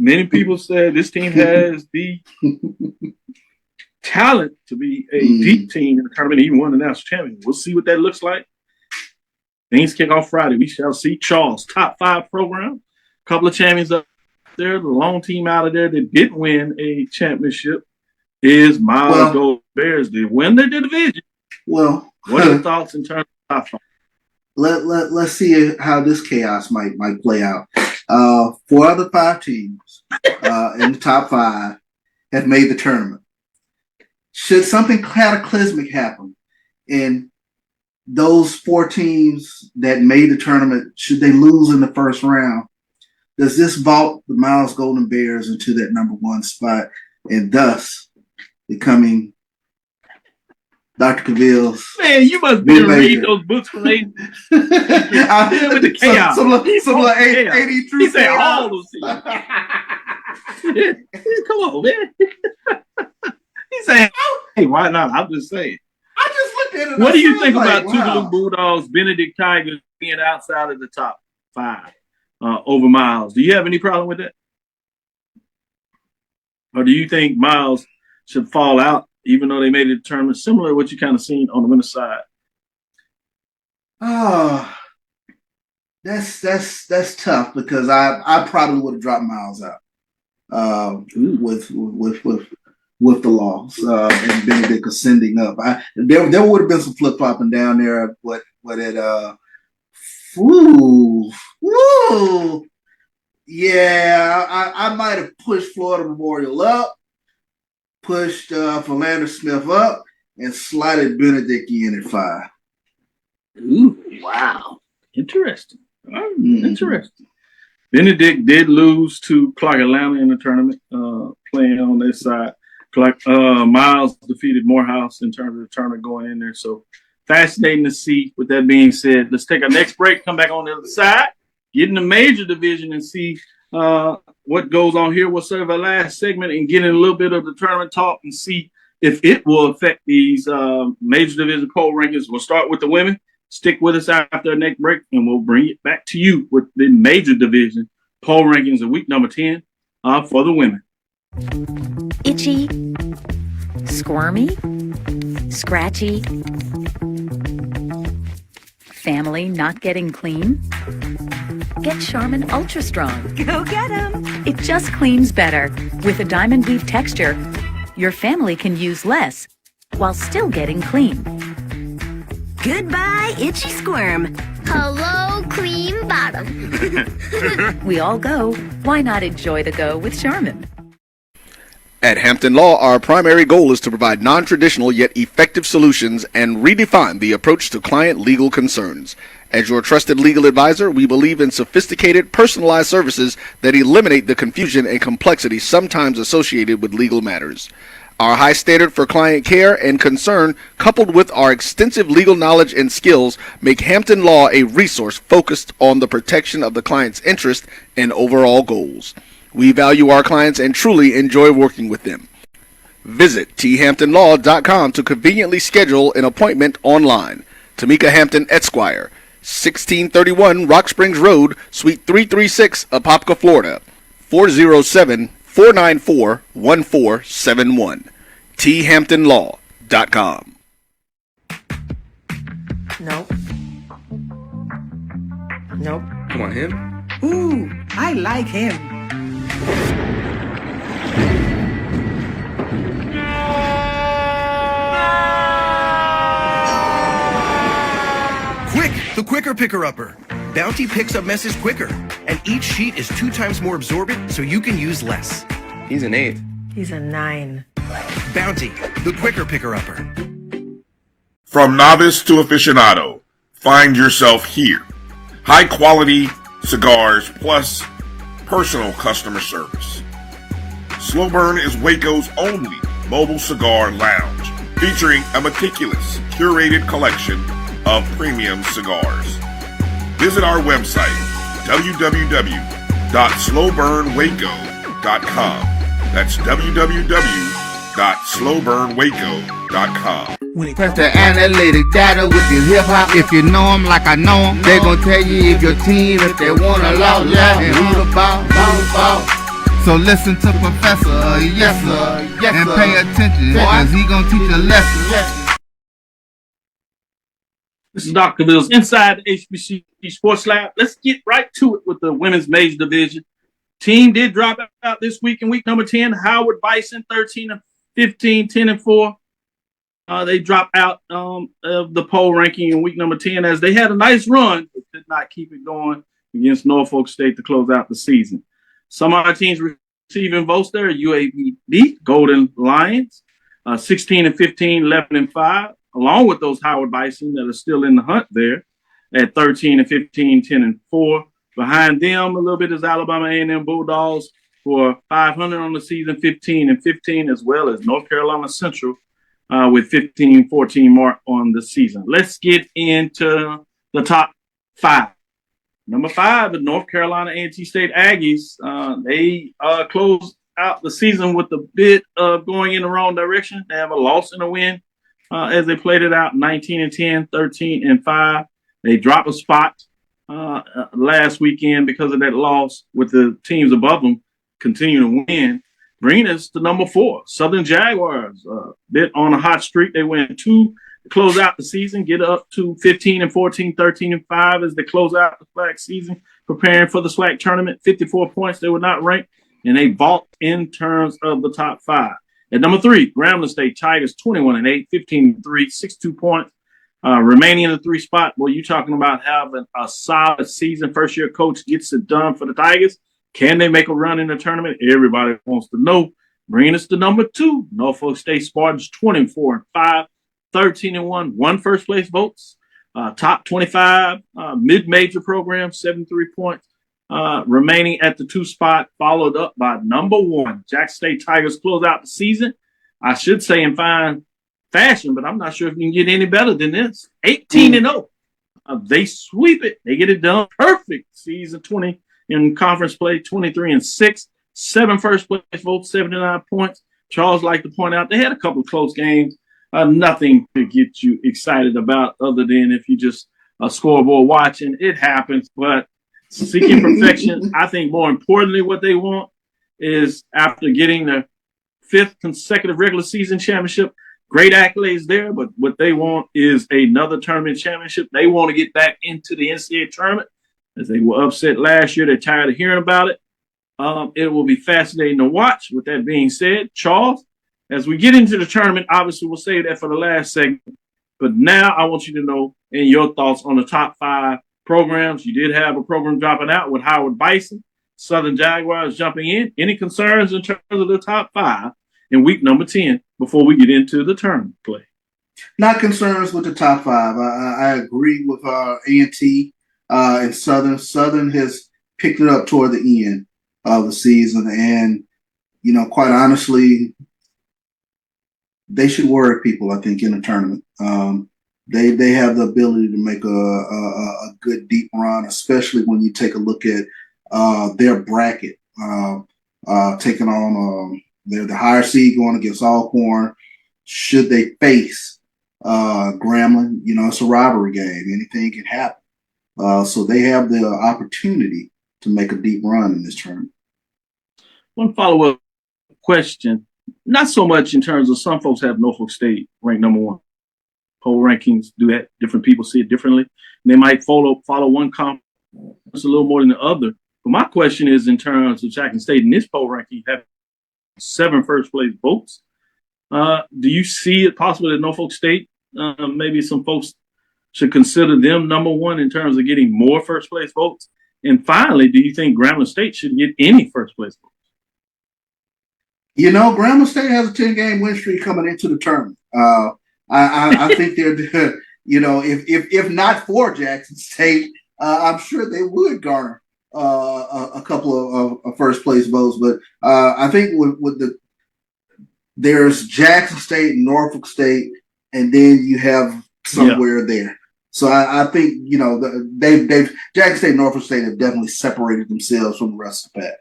Many people said this team has the talent to be a deep team in the tournament, even won the national championship. We'll see what that looks like. Things kick off Friday. We shall see. Charles, top 5 program. A couple of champions up there. The lone team out of there that didn't win a championship is Miles Gold Bears. They win their division. Well, what are your thoughts in terms of top 5? Let's see how this chaos might play out. 4 other 5 teams in the top 5 have made the tournament. Should something cataclysmic happen in those 4 teams that made the tournament, should they lose in the first round, does this vault the Miles Golden Bears into that number 1 spot and thus becoming Dr. Cavil's? Man, you must be reading those books from with the chaos. Some 83. He said all those teams. Come on, man. He's saying, hey, why not? I'm just saying. I just looked at it. What do you think about Tougaloo Bulldogs, Benedict Tigers being outside of the top 5 over Miles? Do you have any problem with that? Or do you think Miles should fall out, even though they made it a tournament, similar to what you kind of seen on the winner's side? Oh, that's tough, because I probably would have dropped Miles out with the loss and Benedict ascending up. There would have been some flip flopping down there, but yeah, I might have pushed Florida Memorial up, pushed Philander Smith up, and slided Benedict in at 5. Ooh, wow, interesting. Interesting. Benedict did lose to Clark Atlanta in the tournament, playing on their side. Miles defeated Morehouse in terms of the tournament going in there. So fascinating to see. With that being said, let's take our next break, come back on the other side, get in the major division and see what goes on here. We'll serve our last segment and get in a little bit of the tournament talk and see if it will affect these major division poll rankings. We'll start with the women. Stick with us after our next break, and we'll bring it back to you with the major division poll rankings of week number 10 for the women. Itchy, squirmy, Scratchy? Family not getting clean? Get Charmin Ultra Strong. Go get 'em. It just cleans better. With a diamond weave texture, your family can use less while still getting clean. Goodbye, itchy squirm. Hello, cream bottom. We all go. Why not enjoy the go with Charmin? At Hampton Law, our primary goal is to provide non-traditional yet effective solutions and redefine the approach to client legal concerns. As your trusted legal advisor, we believe in sophisticated, personalized services that eliminate the confusion and complexity sometimes associated with legal matters. Our high standard for client care and concern, coupled with our extensive legal knowledge and skills, make Hampton Law a resource focused on the protection of the client's interest and overall goals. We value our clients and truly enjoy working with them. Visit thamptonlaw.com to conveniently schedule an appointment online. Tamika Hampton Esquire, 1631 Rock Springs Road, Suite 336, Apopka, Florida, 407-494-1471. thamptonlaw.com. Nope. Nope. Come on, him? Ooh, I like him. Quick, the quicker picker-upper. Bounty picks up messes quicker, and each sheet is 2 times more absorbent, so you can use less. He's an 8. He's a 9. Bounty, the quicker picker-upper. From novice to aficionado, find yourself here. High quality cigars plus personal customer service. Slow Burn is Waco's only mobile cigar lounge, featuring a meticulous, curated collection of premium cigars. Visit our website, www.slowburnwaco.com. That's www.slowburnwaco.com. Press the analytic data with your hip hop. If you know them like I know them, they gon' tell you if your team, if they want a lot, and who the ball. So listen to Professor, yes sir, and pay attention, cause he gon' teach a lesson. This is Dr. Cavil's Inside the HBCU Sports Lab. Let's get right to it with the women's major division. Team did drop out this week in week number 10. Howard Bison, 13-15, 10-4. They dropped out of the poll ranking in week number 10 as they had a nice run, but could not keep it going against Norfolk State to close out the season. Some of our teams receiving votes there: UAB Golden Lions, 16-15, 11-5, along with those Howard Bison that are still in the hunt there at 13-15, 10-4. Behind them a little bit is Alabama A&M Bulldogs for 500 on the season, 15-15, as well as North Carolina Central with 15-14 mark on the season. Let's get into the top 5. Number 5, the North Carolina A&T State Aggies. They closed out the season with a bit of going in the wrong direction. They have a loss and a win as they played it out, 19-10, 13-5. They dropped a spot last weekend because of that loss, with the teams above them continuing to win, bringing us to number 4, Southern Jaguars. Bit on a hot streak. They win 2 to close out the season, get up to 15-14, 13-5 as they close out the SWAC season, preparing for the SWAC tournament. 54 points. They were not ranked, and they vault in terms of the top 5. At number 3, Grambling State Tigers, 21-8, 15-3, 62 points. Remaining in the 3 spot. Well, you talking about having a solid season. First-year coach gets it done for the Tigers. Can they make a run in the tournament? Everybody wants to know. Bringing us to number 2, Norfolk State Spartans, 24-5, 13-1, 1 first-place votes. Top 25 mid-major program, 73 points. Remaining at the 2 spot, followed up by number 1, Jackson State Tigers close out the season. I should say in fine fashion, but I'm not sure if you can get any better than this. 18-0. They sweep it. They get it done. Perfect season 20 in conference play, 23-6, 7 first place votes, 79 points. Charles like to point out they had a couple of close games. Nothing to get you excited about other than if you just a scoreboard watching. It happens, but seeking perfection. I think more importantly, what they want is after getting their 5th consecutive regular season championship, great accolades there, but what they want is another tournament championship. They want to get back into the NCAA tournament, as they were upset last year. They're tired of hearing about it. It will be fascinating to watch. With that being said, Charles, as we get into the tournament, obviously we'll save that for the last segment. But now I want you to know and your thoughts on the top 5 programs. You did have a program dropping out with Howard Bison, Southern Jaguars jumping in. Any concerns in terms of the top 5 in week number 10 before we get into the tournament play? Not concerns with the top 5. I agree with A&T and Southern. Southern has picked it up toward the end of the season, and quite honestly, they should worry people, I think, in the tournament. They have the ability to make a good deep run, especially when you take a look at their bracket, taking on they're the higher seed going against Alcorn. Should they face Grambling, it's a rivalry game. Anything can happen. So they have the opportunity to make a deep run in this tournament. One follow-up question. Not so much in terms of some folks have Norfolk State ranked number 1. Poll rankings do that. Different people see it differently. And they might follow one conference a little more than the other. But my question is in terms of Jackson State in this poll ranking, have 7 first-place votes. Do you see it possible that Norfolk State, maybe some folks should consider them number 1 in terms of getting more first-place votes? And finally, do you think Grambling State should get any first-place votes? Grambling State has a 10-game win streak coming into the tournament. I think they're, if not for Jackson State, I'm sure they would garner a couple of first-place votes. But I think there's Jackson State, Norfolk State, and then you have somewhere there. So I think they've Jackson State, and Norfolk State have definitely separated themselves from the rest of the pack.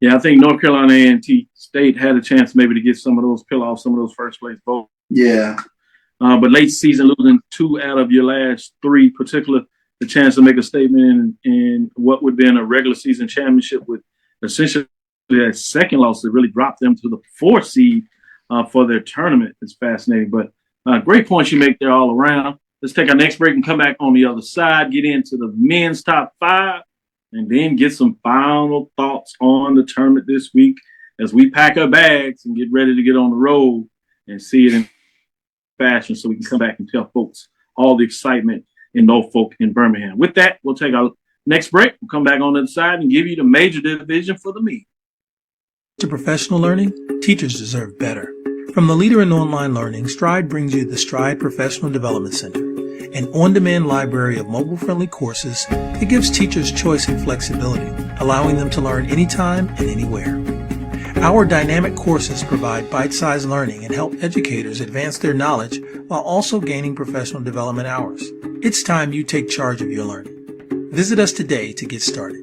Yeah, I think North Carolina A&T State had a chance maybe to get some of those, peel off some of those first place votes. Yeah. But late season, losing 2 out of your last 3, particularly the chance to make a statement in what would have been a regular season championship with essentially that second loss that really dropped them to the 4th seed for their tournament is fascinating. But great points you make there all around. Let's take our next break and come back on the other side, get into the men's top 5. And then get some final thoughts on the tournament this week as we pack our bags and get ready to get on the road and see it in fashion so we can come back and tell folks all the excitement in Norfolk and Birmingham. With that, we'll take our next break. We'll come back on the other side and give you the major division for the meet. To professional learning, teachers deserve better. From the leader in online learning, Stride brings you the Stride Professional Development Center, an on-demand library of mobile-friendly courses that gives teachers choice and flexibility, allowing them to learn anytime and anywhere. Our dynamic courses provide bite-sized learning and help educators advance their knowledge while also gaining professional development hours. It's time you take charge of your learning. Visit us today to get started.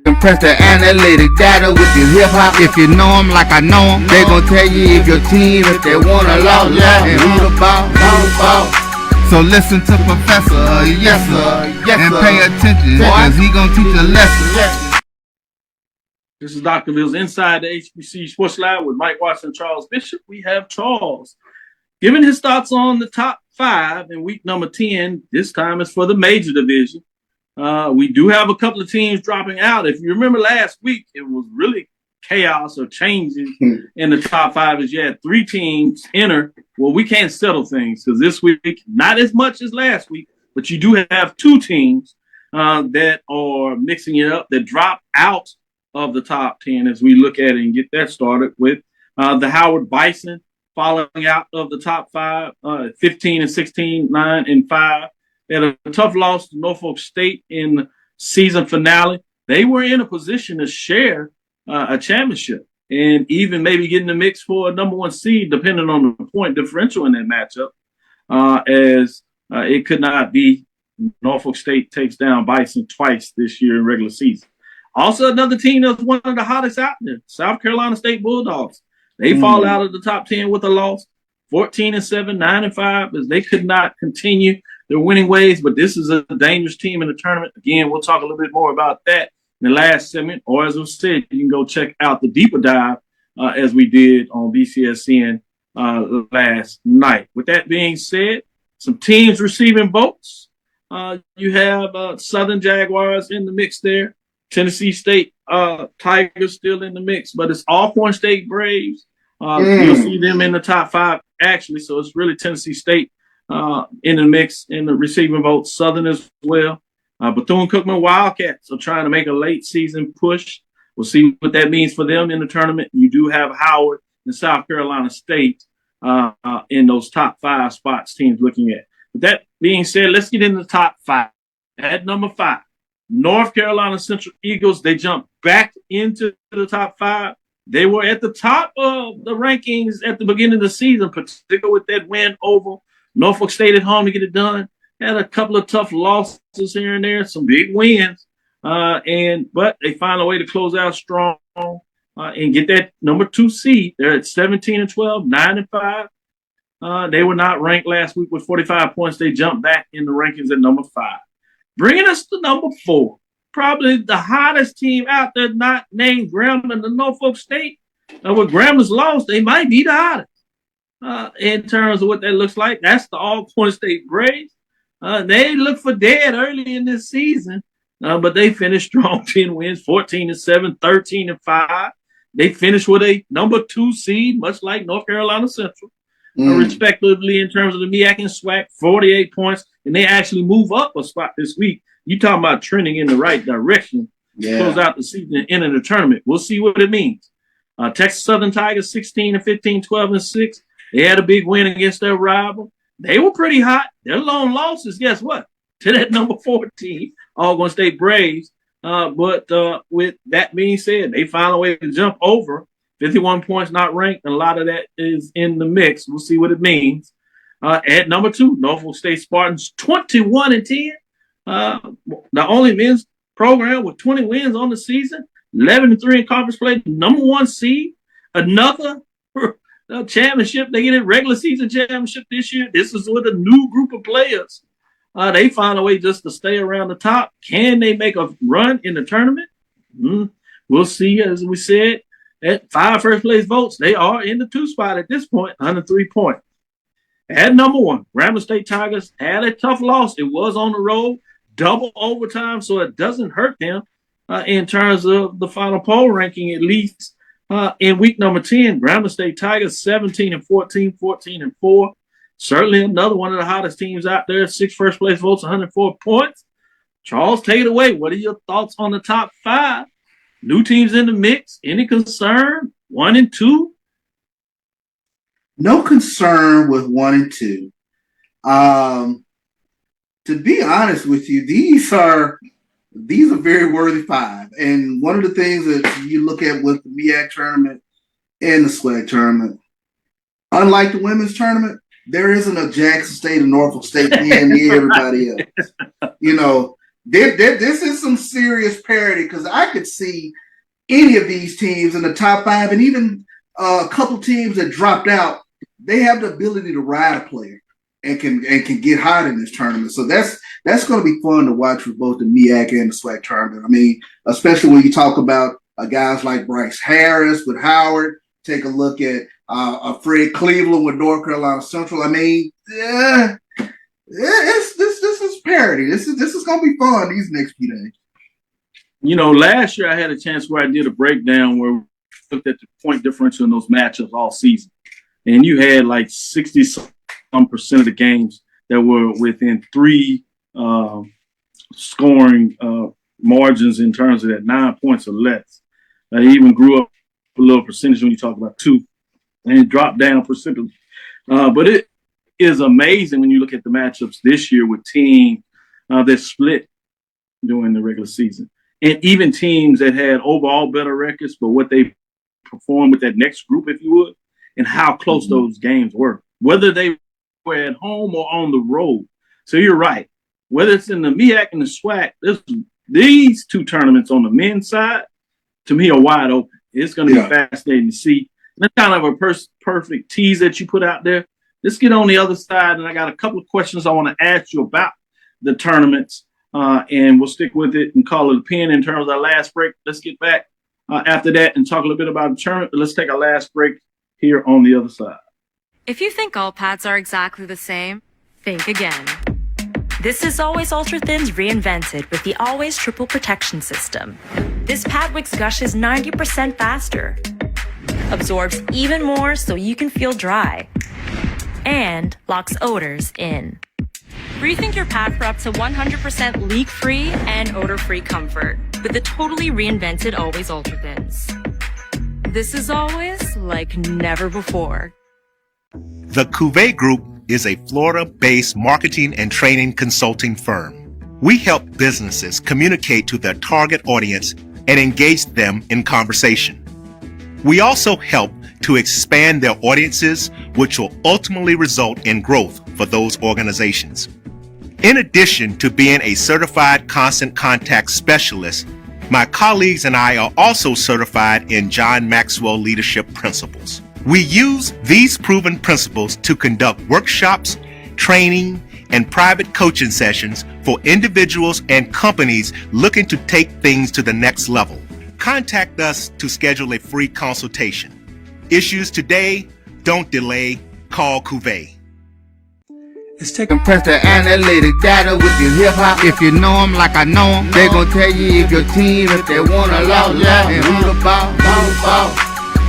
Compress the analytic data with your hip-hop. If you know them like I know them, they gon' tell you if your team, if they want a lot, and who the ball. So listen to Professor, yes sir, and pay attention, cause he gonna teach a lesson. This is Dr. Ville's Inside the HBCU Sports Lab with Mike Watson and Charles Bishop. We have Charles giving his thoughts on the top 5 in week number 10. This time it's for the major division. We do have a couple of teams dropping out. If you remember last week, it was really chaos or changes in the top 5 as you had 3 teams enter. Well, we can't settle things because this week, not as much as last week, but you do have 2 teams that are mixing it up that drop out of the top 10 as we look at it and get that started with the Howard Bison falling out of the top 5, 15 and 16, 9 and 5. They had a tough loss to Norfolk State in the season finale. They were in a position to share a championship and even maybe get in the mix for a number 1 seed, depending on the point differential in that matchup, as it could not be. Norfolk State takes down Bison twice this year in regular season. Also, another team that's one of the hottest out there, South Carolina State Bulldogs. They fall out of the top 10 with a loss, 14-7, 9-5, as they could not continue their winning ways. But this is a dangerous team in the tournament. Again, we'll talk a little bit more about that in the last segment. Or as I said, you can go check out the deeper dive as we did on BCSN last night. With that being said, some teams receiving votes. You have Southern Jaguars in the mix there. Tennessee State Tigers still in the mix, but it's Alcorn State Braves. You'll see them in the top 5, actually. So it's really Tennessee State in the mix in the receiving votes. Southern as well. Bethune-Cookman Wildcats are trying to make a late season push. We'll see what that means for them in the tournament. You do have Howard and South Carolina State in those top 5 spots teams looking at. With that being said, let's get into the top 5. At number 5, North Carolina Central Eagles. They jumped back into the top 5. They were at the top of the rankings at the beginning of the season, particularly with that win over Norfolk State at home to get it done. Had a couple of tough losses here and there, some big wins, but they find a way to close out strong and get that number 2 seed. They're at 17-12, 9-5. They were not ranked last week with 45 points. They jumped back in the rankings at number 5. Bringing us to number 4, probably the hottest team out there, not named Grambling, the Norfolk State. With Grambling's loss, they might be the hottest in terms of what that looks like. That's the Alcorn State Braves. They look for dead early in this season, but they finished strong, 10 wins, 14-7, 13-5. They finished with a number 2 seed, much like North Carolina Central, respectively in terms of the MEAC and SWAC, 48 points, and they actually move up a spot this week. You talking about trending in the right direction to close out the season and enter the tournament. We'll see what it means. Texas Southern Tigers, 16-15, 12-6. They had a big win against their rival. They were pretty hot. Their lone losses, guess what? To that number 14, Alcorn State Braves. But with that being said, they found a way to jump over 51 points, not ranked. A lot of that is in the mix. We'll see what it means. At number 2, Norfolk State Spartans, 21-10. The only men's program with 20 wins on the season, 11-3 in conference play, number 1 seed. Another championship. They get a regular season championship this year. This is with a new group of players. They find a way just to stay around the top. Can they make a run in the tournament? We'll see. As we said, at 5 first place votes, they are in the 2 spot at this point, 103 points. At number 1, Grambling State Tigers had a tough loss. It was on the road, double overtime, so it doesn't hurt them in terms of the final poll ranking, at least. In week number 10, Grambling State Tigers 17-14, 14-4. Certainly another one of the hottest teams out there. 6 first place votes, 104 points. Charles, take it away. What are your thoughts on the top 5? New teams in the mix. Any concern? 1 and 2? No concern with 1 and 2. To be honest with you, these are very worthy 5. And one of the things that you look at with the MEAC tournament and the SWAC tournament, unlike the women's tournament, there isn't a Jackson State or Norfolk State being near everybody else. You know, this is some serious parity because I could see any of these teams in the top 5 and even a couple teams that dropped out. They have the ability to ride a player and can get hot in this tournament. So that's going to be fun to watch for both the MEAC and the SWAC tournament. I mean, especially when you talk about guys like Bryce Harris with Howard. Take a look at Fred Cleveland with North Carolina Central. I mean, this is parity. This is going to be fun these next few days. You know, last year I had a chance where I did a breakdown where we looked at the point differential in those matchups all season. And you had like 60% of the games that were within 3 scoring margins in terms of that 9 points or less. It even grew up a little percentage when you talk about 2, and it dropped down percentage. But it is amazing when you look at the matchups this year with teams that split during the regular season. And even teams that had overall better records, but what they performed with that next group, if you would, and how close those games were, whether they were at home or on the road. So you're right. Whether it's in the MEAC and the SWAC, these 2 tournaments on the men's side, to me, are wide open. It's going to be fascinating to see. That's kind of a perfect tease that you put out there. Let's get on the other side, and I got a couple of questions I want to ask you about the tournaments, and we'll stick with it and call it a pin in terms of our last break. Let's get back after that and talk a little bit about the tournament. But let's take our last break here on the other side. If you think all pads are exactly the same, think again. This is Always Ultra Thins reinvented with the Always Triple Protection System. This pad wicks gushes 90% faster, absorbs even more so you can feel dry, and locks odors in. Rethink your pad for up to 100% leak-free and odor-free comfort with the totally reinvented Always Ultra Thins. This is always like never before. The Cavil Group is a Florida-based marketing and training consulting firm. We help businesses communicate to their target audience and engage them in conversation. We also help to expand their audiences, which will ultimately result in growth for those organizations. In addition to being a certified constant contact specialist, my colleagues and I are also certified in John Maxwell Leadership Principles. We use these proven principles to conduct workshops, training, and private coaching sessions for individuals and companies looking to take things to the next level. Contact us to schedule a free consultation. Issues today, don't delay, call Cavil. Compress the analytic data with your hip hop. If you know them like I know them, they gon' tell you if your team, if they want a lot, and who the ball.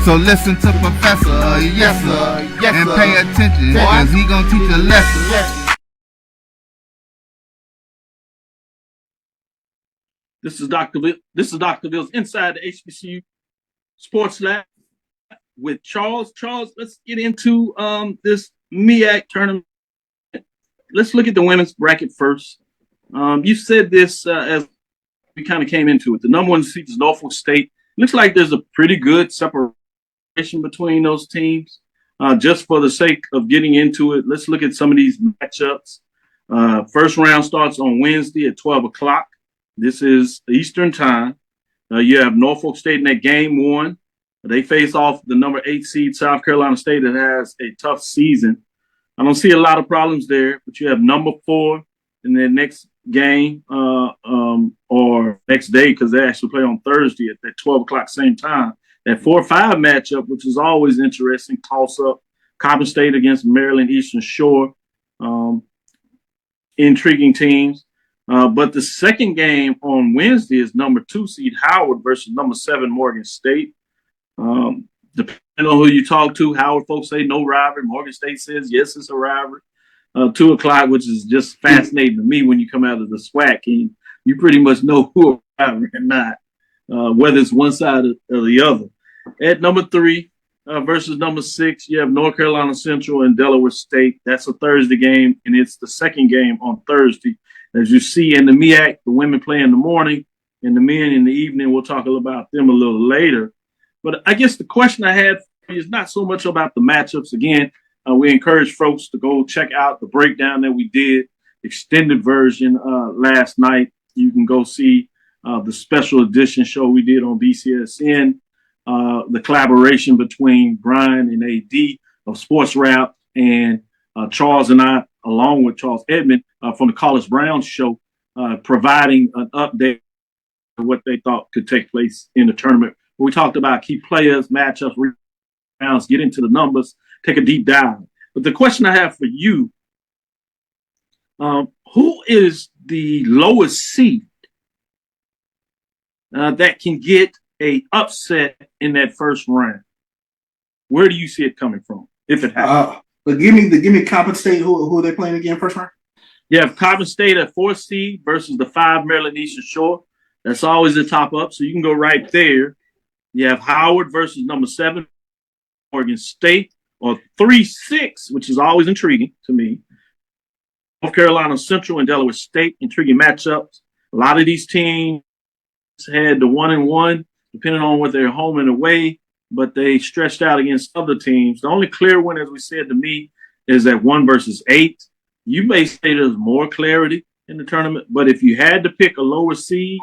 So listen to Professor, yes sir, and pay attention, cause he gon' teach a lesson. This is Dr. Bill's Inside the HBCU Sports Lab with Charles. Charles, let's get into this MEAC tournament. Let's look at the women's bracket first. You said this as we kind of came into it. The number one seed is Norfolk State. Looks like there's a pretty good separation between those teams. Just for the sake of getting into it, let's look at some of these matchups. First round starts on Wednesday at 12 o'clock. This is Eastern time. You have Norfolk State in that game one. They face off the number 8 seed South Carolina State that has a tough season. I don't see a lot of problems there, but you have number 4 in their next game or next day, because they actually play on Thursday at that 12 o'clock same time. That 4-5 matchup, which is always interesting, toss-up, Coppin State against Maryland Eastern Shore. Intriguing teams. But the second game on Wednesday is number 2 seed Howard versus number 7 Morgan State. Depending on who you talk to, Howard folks say no rivalry. Morgan State says yes, it's a rivalry. 2 o'clock, which is just fascinating to me when you come out of the SWAC and you pretty much know who a rivalry or not, whether it's one side or the other. At number 3 versus number 6, you have North Carolina Central and Delaware State. That's a Thursday game, and it's the second game on Thursday. As you see in the MEAC, the women play in the morning and the men in the evening. We'll talk about them a little later. But I guess the question I had for you is not so much about the matchups. Again, we encourage folks to go check out the breakdown that we did, extended version last night. You can go see the special edition show we did on BCSN, the collaboration between Brian and AD of Sports Rap and Charles and I, along with Charles Edmond from the College Brown show, providing an update of what they thought could take place in the tournament. We talked about key players, matchups, rounds, get into the numbers, take a deep dive. But the question I have for you, who is the lowest seed that can get a upset in that first round? Where do you see it coming from, if it happens? But give me Coppin State. Who are they playing again first round? You have Coppin State at 4th seed versus the 5 Maryland Eastern Shore. That's always a top up, so you can go right there. You have Howard versus number 7 Oregon State, or 3-6, which is always intriguing to me. North Carolina Central and Delaware State, intriguing matchups. A lot of these teams had the 1-1, depending on what they're home and away, but they stretched out against other teams. The only clear one, as we said to me, is that 1 versus 8. You may say there's more clarity in the tournament, but if you had to pick a lower seed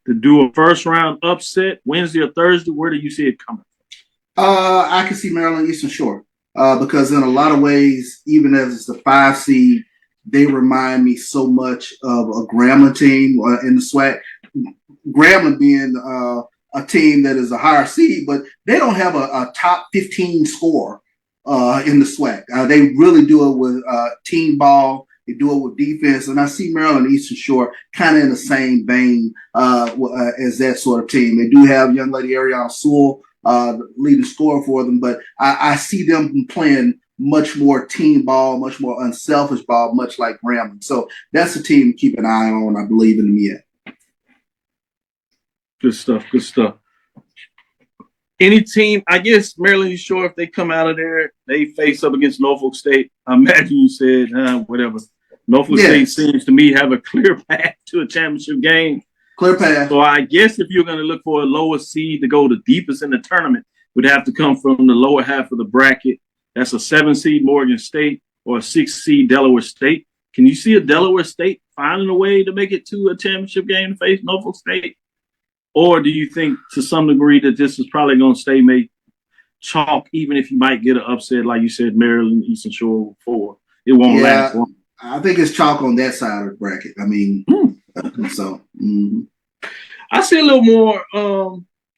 to do a first round upset Wednesday or Thursday, where do you see it coming from? I can see Maryland Eastern Shore because in a lot of ways, even as it's the 5 seed, they remind me so much of a Grambling team in the SWAC. Grambling being a team that is a higher seed, but they don't have a top 15 score in the SWAC. They really do it with team ball. They do it with defense, and I see Maryland Eastern Shore kind of in the same vein as that sort of team. They do have young lady Ariana Sewell, the leading scorer for them, but I see them playing much more team ball, much more unselfish ball, much like Grambling. So that's a team to keep an eye on, I believe, in the MEAC. Good stuff. Good stuff. Any team, I guess Maryland Eastern Shore, if they come out of there, they face up against Norfolk State. I imagine you said, whatever. Norfolk State seems to me have a clear path to a championship game. Clear path. So I guess if you're going to look for a lower seed to go the deepest in the tournament, would have to come from the lower half of the bracket. That's a 7 seed Morgan State or a 6 seed Delaware State. Can you see a Delaware State finding a way to make it to a championship game to face Norfolk State? Or do you think to some degree that this is probably going to stay made chalk, even if you might get an upset, like you said, Maryland Eastern Shore before? It won't last long. I think it's chalk on that side of the bracket. I mean, I see a little more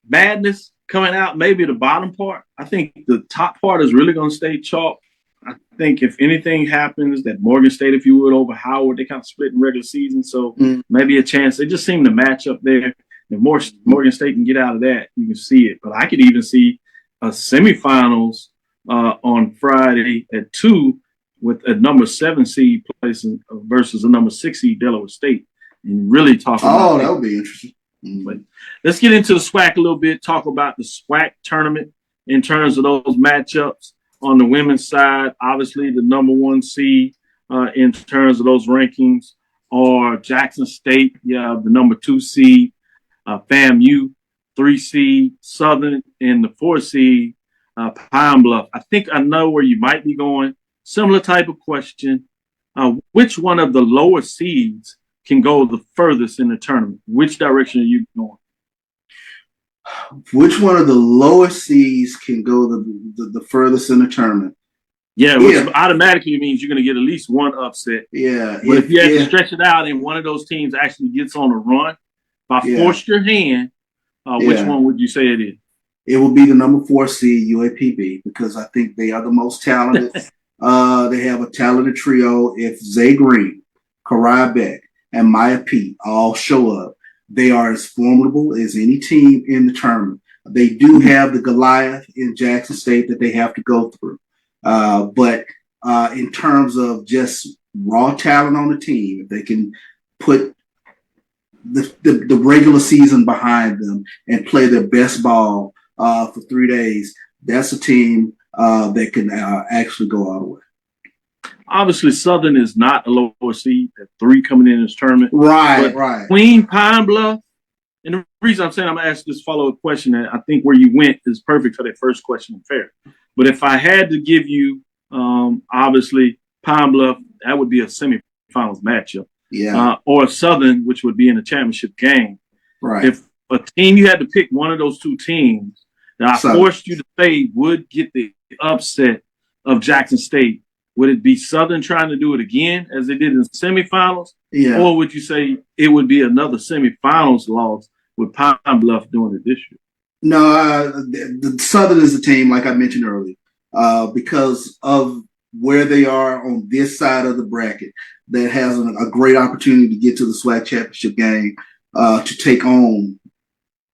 badness coming out, maybe the bottom part. I think the top part is really going to stay chalk. I think if anything happens, that Morgan State, if you would, over Howard, they kind of split in regular season. So maybe a chance. They just seem to match up there. If Morgan State can get out of that, you can see it. But I could even see a semifinals on Friday at 2 with a number 7 seed placing versus a number 6 seed Delaware State. And really talk about that would be interesting. But let's get into the SWAC a little bit, talk about the SWAC tournament in terms of those matchups. On the women's side, obviously the number 1 seed in terms of those rankings are Jackson State, the number 2 seed, FAMU, 3 seed, Southern, and the 4 seed, Pine Bluff. I think I know where you might be going. Similar type of question. Which one of the lower seeds can go the furthest in the tournament? Which direction are you going? Which one of the lower seeds can go the furthest in the tournament? Yeah, which automatically means you're going to get at least one upset. Yeah. But if you have to stretch it out and one of those teams actually gets on a run, if I forced your hand, which one would you say it is? It will be the number 4 seed, UAPB, because I think they are the most talented. They have a talented trio. If Zay Green, Karai Beck, and Maya Pete all show up, they are as formidable as any team in the tournament. They do have the Goliath in Jackson State that they have to go through. But in terms of just raw talent on the team, if they can put the regular season behind them and play their best ball for 3 days, that's a team that can actually go all the way. Obviously, Southern is not a lower seed at 3 coming in this tournament. Right. Queen Pine Bluff. And the reason I'm saying I'm going to ask this follow-up question, that I think where you went is perfect for that first question and fair. But if I had to give you, obviously, Pine Bluff, that would be a semifinals matchup. Yeah. Or Southern, which would be in a championship game. Right. If a team, you had to pick one of those 2 teams that I forced you to say would get the upset of Jackson State, would it be Southern trying to do it again as they did in the semifinals? Yeah. Or would you say it would be another semifinals loss with Pine Bluff doing it this year? No, the Southern is a team, like I mentioned earlier, because of where they are on this side of the bracket, that has a great opportunity to get to the SWAC championship game, to take on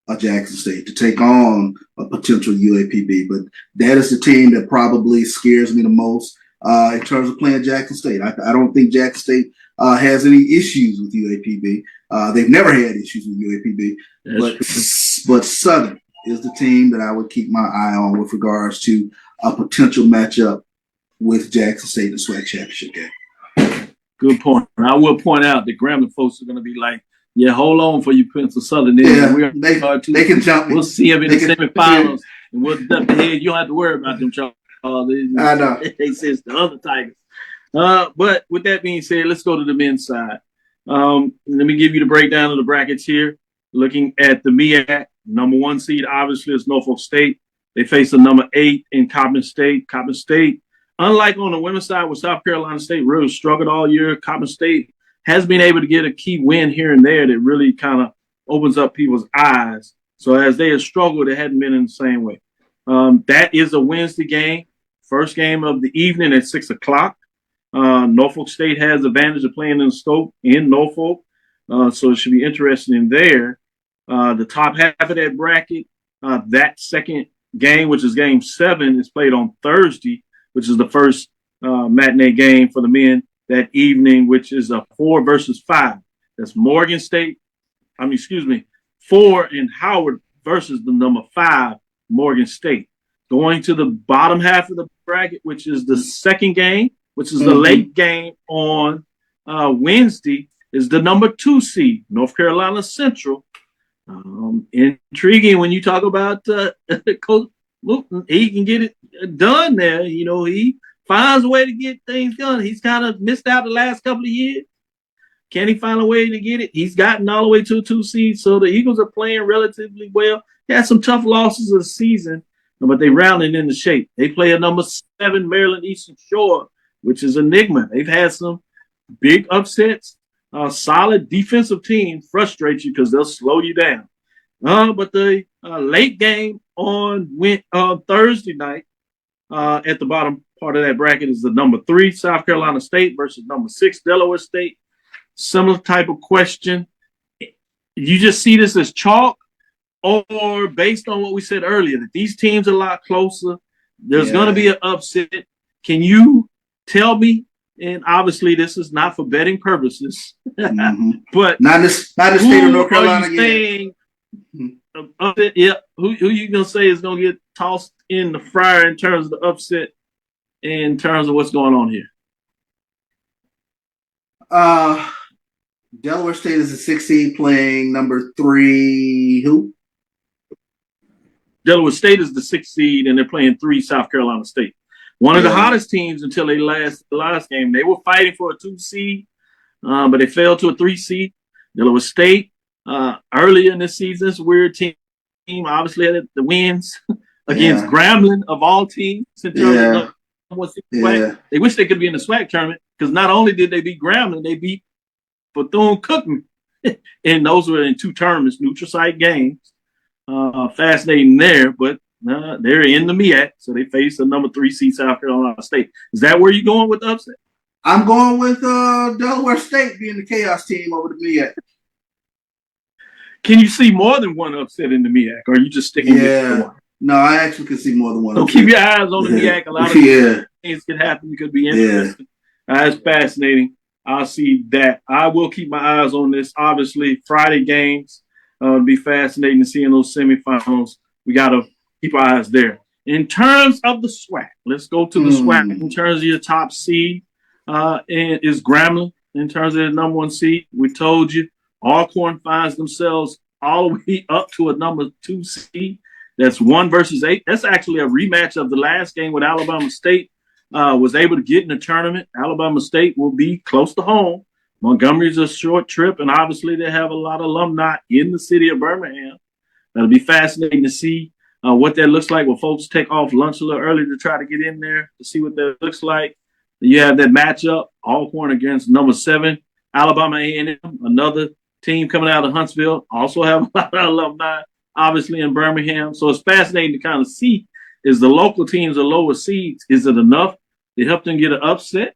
a Jackson State, to take on a potential UAPB. But that is the team that probably scares me the most in terms of playing Jackson State. I don't think Jackson State has any issues with UAPB. They've never had issues with UAPB. But Southern is the team that I would keep my eye on with regards to a potential matchup with Jackson State in the SWAC championship game. Good point. And I will point out that Grambling folks are going to be like, yeah, hold on for you Pencil Southern. Yeah, they can jump me. We'll see them in the semifinals, and we'll duck the head. You don't have to worry about them, Charles. I know. They says the other Tigers. But with that being said, let's go to the men's side. Let me give you the breakdown of the brackets here. Looking at the MEAC, number 1 seed obviously is Norfolk State. They face the number 8 in Coppin State. Coppin State, unlike on the women's side with South Carolina State, really struggled all year. Coppin State has been able to get a key win here and there that really kind of opens up people's eyes. So as they have struggled, it hadn't been in the same way. That is a Wednesday game, first game of the evening at 6 o'clock. Norfolk State has advantage of playing in the scope in Norfolk, so it should be interesting in there. The top half of that bracket, that second game, which is game 7, is played on Thursday, which is the first matinee game for the men that evening, which is a 4 versus 5. That's Morgan State. 4 and Howard versus the number 5 Morgan State. Going to the bottom half of the bracket, which is the second game, which is the late game on Wednesday, is the number 2 seed, North Carolina Central. Intriguing when you talk about Coach Luton. He can get it done there. You know, he finds a way to get things done. He's kind of missed out the last couple of years. Can he find a way to get it? He's gotten all the way to a 2 seed, so the Eagles are playing relatively well. They had some tough losses of the season, but they rounded into shape. They play a number 7 Maryland Eastern Shore, which is enigma. They've had some big upsets. Solid defensive team frustrates you because they'll slow you down. But the late game on Thursday night at the bottom part of that bracket is the number 3 South Carolina State versus number 6 Delaware State. Similar type of question. You just see this as chalk, or based on what we said earlier, that these teams are a lot closer. There's going to be an upset. Can you tell me? And obviously, this is not for betting purposes, but not the state of North Carolina. Who you gonna say is gonna get tossed in the fryer in terms of the upset, in terms of what's going on here? Delaware State is a 6 seed playing number 3. Who? Delaware State is the 6th seed, and they're playing 3 South Carolina State. One of the hottest teams until they last game. They were fighting for a 2 seed, but they fell to a 3 seed. Delaware State, earlier in this season, this weird team obviously had the wins against Grambling of all teams. They wish they could be in the SWAC tournament, because not only did they beat Grambling, they beat Bethune-Cookman. And those were in 2 tournaments, neutral site games. Fascinating there, but they're in the MEAC, so they face the number 3 seed South Carolina State. Is that where you're going with the upset? I'm going with Delaware State being the chaos team over the MEAC. Can you see more than one upset in the MEAC, or are you just sticking with one? No, I actually can see more than one. So keep your eyes on the MEAC. A lot of things could happen. It could be interesting. It's fascinating. I'll see that. I will keep my eyes on this. Obviously, Friday games would be fascinating to see in those semifinals. We got to keep our eyes there. In terms of the SWAC, let's go to the SWAC. In terms of your top seed, is Grambling. In terms of the number 1 seed, we told you Alcorn finds themselves all the way up to a number 2 seed. That's 1 versus 8. That's actually a rematch of the last game with Alabama State. Was able to get in the tournament. Alabama State will be close to home. Montgomery's a short trip, and obviously they have a lot of alumni in the city of Birmingham. That'll be fascinating to see what that looks like when folks take off lunch a little early to try to get in there to see what that looks like. You have that matchup, Alcorn against number 7, Alabama A&M, another team coming out of Huntsville, also have a lot of alumni, obviously, in Birmingham. So it's fascinating to kind of see, is the local teams the lower seeds, is it enough to help them get an upset?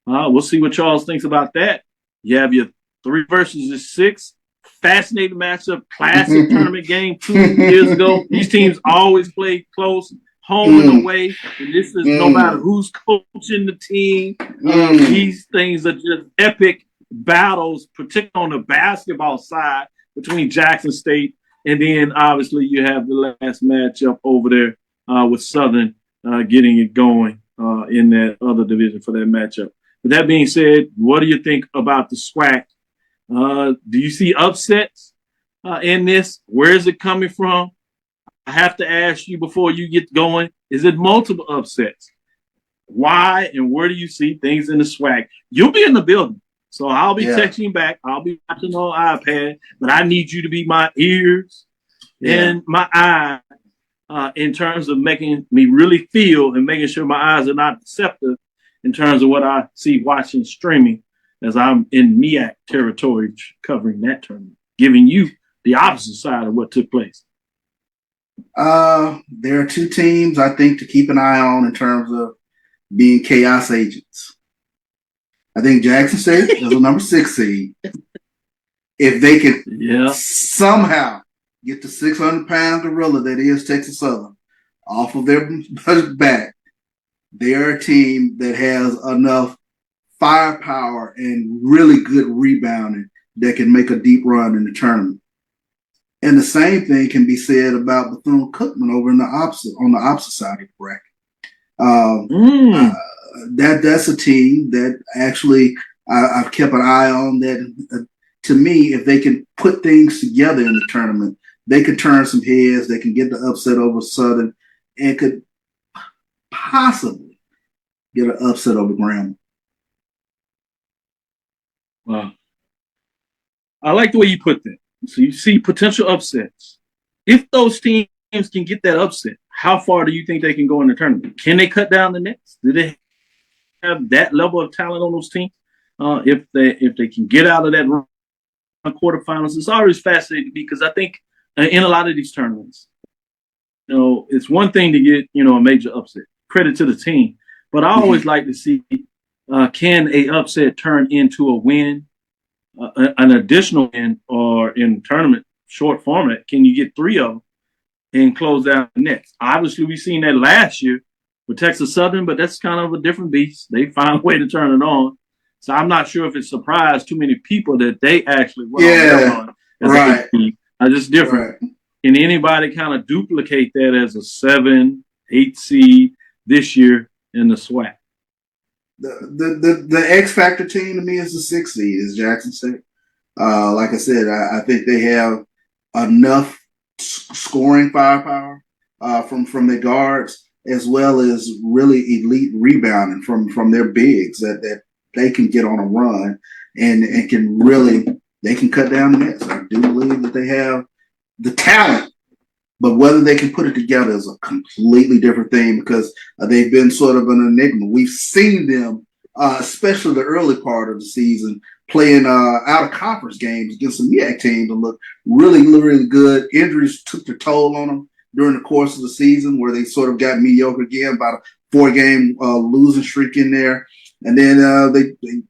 We'll see what Charles thinks about that. You have your 3 versus 6. Fascinating matchup, classic tournament game 2 years ago. These teams always play close, home and away. And this is no matter who's coaching the team. These things are just epic battles, particularly on the basketball side between Jackson State. And then obviously you have the last matchup over there with Southern getting it going in that other division for that matchup. With that being said, what do you think about the SWAC? Do you see upsets in this? Where is it coming from? I have to ask you before you get going, is it multiple upsets? Why and where do you see things in the SWAC? You'll be in the building, so I'll be texting back. I'll be watching on iPad, but I need you to be my ears and my eyes in terms of making me really feel and making sure my eyes are not deceptive in terms of what I see watching streaming as I'm in MEAC territory covering that tournament, giving you the opposite side of what took place. There are two teams I think to keep an eye on in terms of being chaos agents. I think Jackson State is a number 6 seed. If they can somehow get the 600-pound gorilla that is Texas Southern off of their back, they're a team that has enough firepower and really good rebounding that can make a deep run in the tournament. And the same thing can be said about Bethune-Cookman over on the opposite side of the bracket. That's a team that actually I've kept an eye on. That to me, if they can put things together in the tournament, they could turn some heads. They can get the upset over Southern, and could possibly get an upset over Graham. Wow, I like the way you put that. So you see potential upsets. If those teams can get that upset, how far do you think they can go in the tournament? Can they cut down the nets? Do they have that level of talent on those teams? If they can get out of that run quarterfinals, it's always fascinating to me because I think in a lot of these tournaments, it's one thing to get a major upset. Credit to the team, but I always like to see can a upset turn into a win, an additional win, or in tournament short format, can you get 3 of them and close down the nets? Obviously, we've seen that last year with Texas Southern, but that's kind of a different beast. They find a way to turn it on. So I'm not sure if it surprised too many people that they actually went on their run as a team. Just different. Right. Can anybody kind of duplicate that as a 7, 8 seed this year in the SWAC? The X Factor team to me is the 6 seed, is Jackson State. Like I said, I think they have enough scoring firepower from their guards, as well as really elite rebounding from their bigs that they can get on a run and can really cut down the nets. I do believe that they have the talent, but whether they can put it together is a completely different thing because they've been sort of an enigma. We've seen them, especially the early part of the season, playing out of conference games against some MEAC teams and look really, really good. Injuries took their toll on them during the course of the season, where they sort of got mediocre again, about a 4-game losing streak in there. And then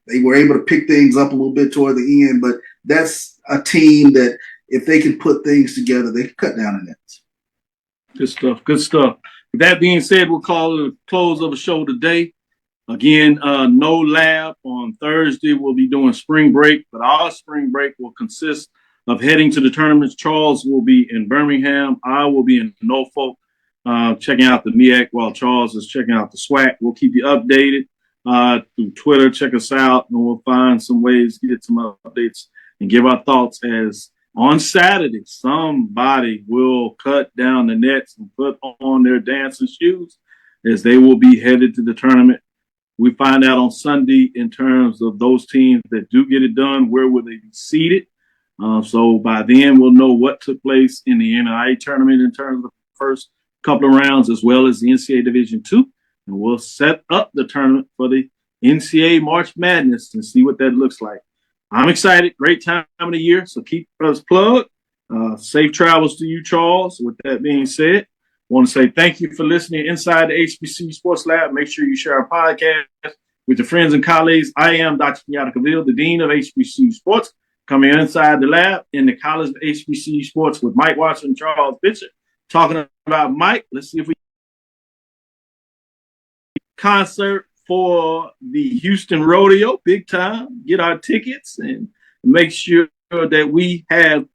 they were able to pick things up a little bit toward the end. But that's a team that if they can put things together, they can cut down the nets. Good stuff. Good stuff. With that being said, we'll call it a close of the show today. Again, no lab on Thursday. We'll be doing spring break, but our spring break will consist of heading to the tournaments. Charles will be in Birmingham. I will be in Norfolk, checking out the MEAC while Charles is checking out the SWAC. We'll keep you updated through Twitter. Check us out, and we'll find some ways to get some updates and give our thoughts as on Saturday, somebody will cut down the nets and put on their dancing shoes as they will be headed to the tournament. We find out on Sunday in terms of those teams that do get it done, where will they be seated? So by then we'll know what took place in the NCAA tournament in terms of the first couple of rounds, as well as the NCAA Division II. And we'll set up the tournament for the NCAA March Madness and see what that looks like. I'm excited. Great time of the year. So keep us plugged. Safe travels to you, Charles. With that being said, I want to say thank you for listening inside the HBCU Sports Lab. Make sure you share our podcast with your friends and colleagues. I am Dr. Kenyatta Cavil, the Dean of HBCU Sports, coming inside the lab in the College of HBCU Sports with Mike Watson and Charles Bishop. Talking about Mike, let's see if we concert for the Houston Rodeo, big time. Get our tickets and make sure that we have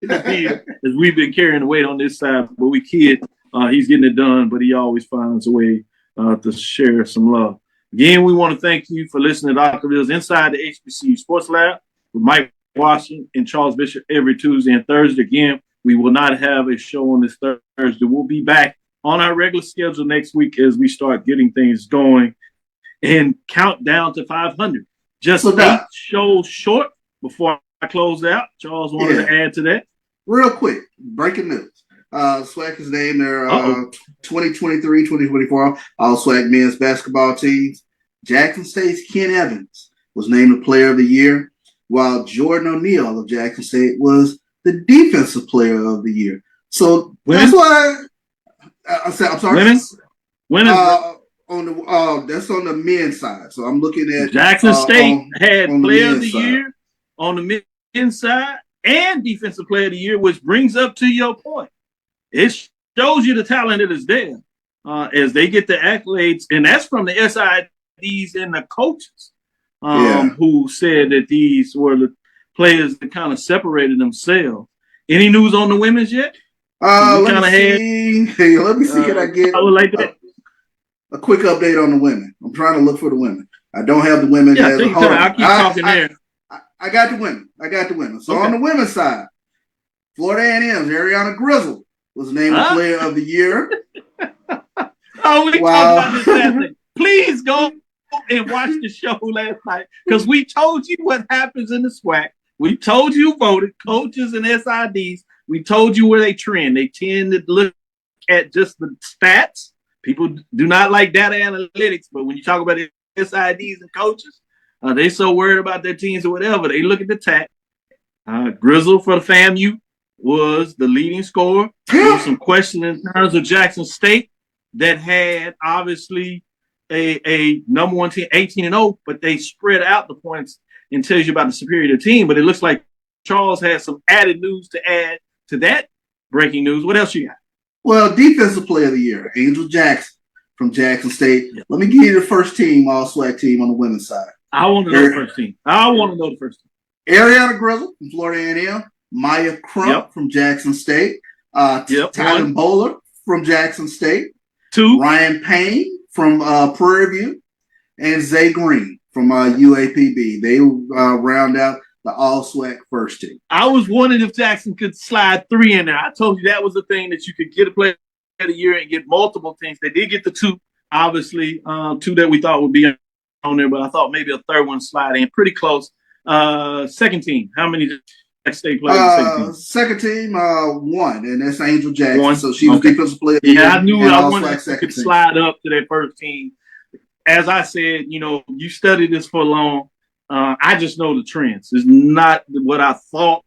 as we've been carrying the weight on this side, but we kid, he's getting it done, but he always finds a way to share some love. Again, we want to thank you for listening to Dr. Ville's Inside the HBCU Sports Lab with Mike Washington and Charles Bishop every Tuesday and Thursday. Again, we will not have a show on this Thursday. We'll be back on our regular schedule next week as we start getting things going and count down to 500. Just 8 shows short before I close out. Charles wanted to add to that. Real quick, breaking news. SWAC is named their 2023-2024 All-SWAC men's basketball teams. Jackson State's Ken Evans was named the Player of the Year. while Jordan O'Neal of Jackson State was the defensive player of the year. So that's why I said, I'm sorry. Women's that's on the men's side. So I'm looking at Jackson State had on player of the side. year on the men's side and defensive player of the year, which brings up to your point. It shows you the talent that is there as they get the accolades, and that's from the SIDs and the coaches who said that these were the players that kind of separated themselves. Any news on the women's yet? Let me see. Can I get a quick update on the women? I'm trying to look for the women. I don't have the women. Yeah, I'll keep talking there. I got the women. So on the women's side, Florida A&M's Ariana Grizzle was named the player of the year. We talked about this last night. Please go and watch the show last night because we told you what happens in the SWAC. We told you who voted, coaches and SIDs. We told you where they trend. They tend to look at just the stats. People do not like data analytics, but when you talk about the SIDs and coaches, they so worried about their teams or whatever. They look at the tag. Grizzle for the FAMU was the leading scorer. There was some question in terms of Jackson State that had obviously a number one team, 18-0, but they spread out the points and tells you about the superior team. But it looks like Charles has some added news to add to that breaking news. What else you got? Well, defensive player of the year, Angel Jackson from Jackson State. Yep. Let me give you the first team, all SWAC team on the women's side. I want to know the first team. Ariana Grizzle from Florida A&M, Maya Crump from Jackson State, Tylen Bowler from Jackson State, 2, Ryan Payne from Prairie View, and Zay Green from UAPB. They round out the all SWAC first team. I was wondering if Jackson could slide 3 in there. I told you that was the thing, that you could get a player of the year and get multiple things. They did get the 2, obviously, 2 that we thought would be on there, but I thought maybe a third one slide in. Pretty close. Second team. How many state players? Second team, 1, and that's Angel Jackson. 1. So she was defensive player. Yeah, I knew. I wanted to could slide up to that first team. As I said, you studied this for long. I just know the trends. It's not what I thought.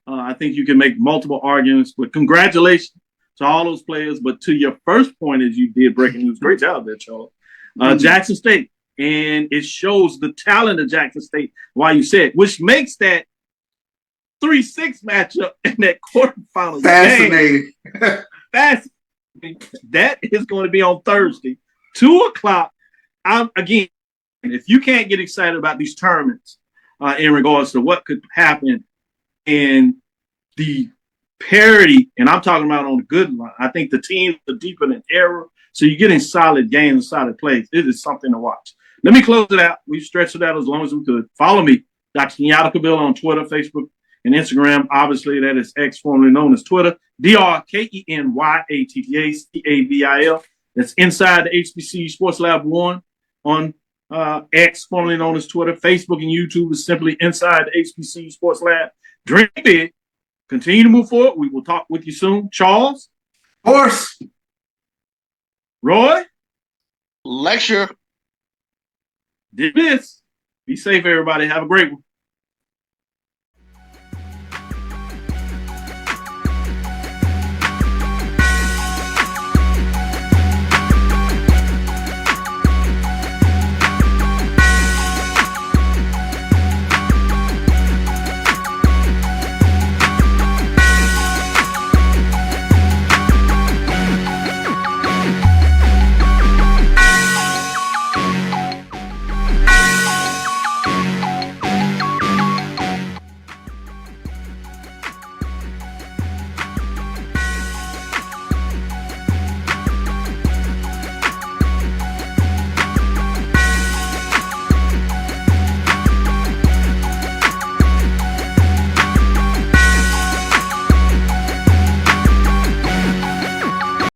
I think you can make multiple arguments, but congratulations to all those players. But to your first point, as you did breaking news, great job there, Charles. Jackson State, and it shows the talent of Jackson State. Why you said, which makes that 3-6 matchup in that quarterfinal fascinating. Fascinating. That is going to be on Thursday, 2:00. Again, if you can't get excited about these tournaments in regards to what could happen in the parity, and I'm talking about on the good line, I think the teams are deeper than ever. So you're getting solid games and solid plays. It is something to watch. Let me close it out. We've stretched it out as long as we could. Follow me, Dr. Kenyatta Cavil, on Twitter, Facebook, and Instagram. Obviously, that is X, formerly known as Twitter. DrKenyattaCavil. That's inside the HBCU Sports Lab 1 on X, formerly known as Twitter. Facebook and YouTube is simply inside the HBCU Sports Lab. Drink big. Continue to move forward. We will talk with you soon. Charles? Horse. Roy? Lecture. Did this. Be safe, everybody. Have a great one.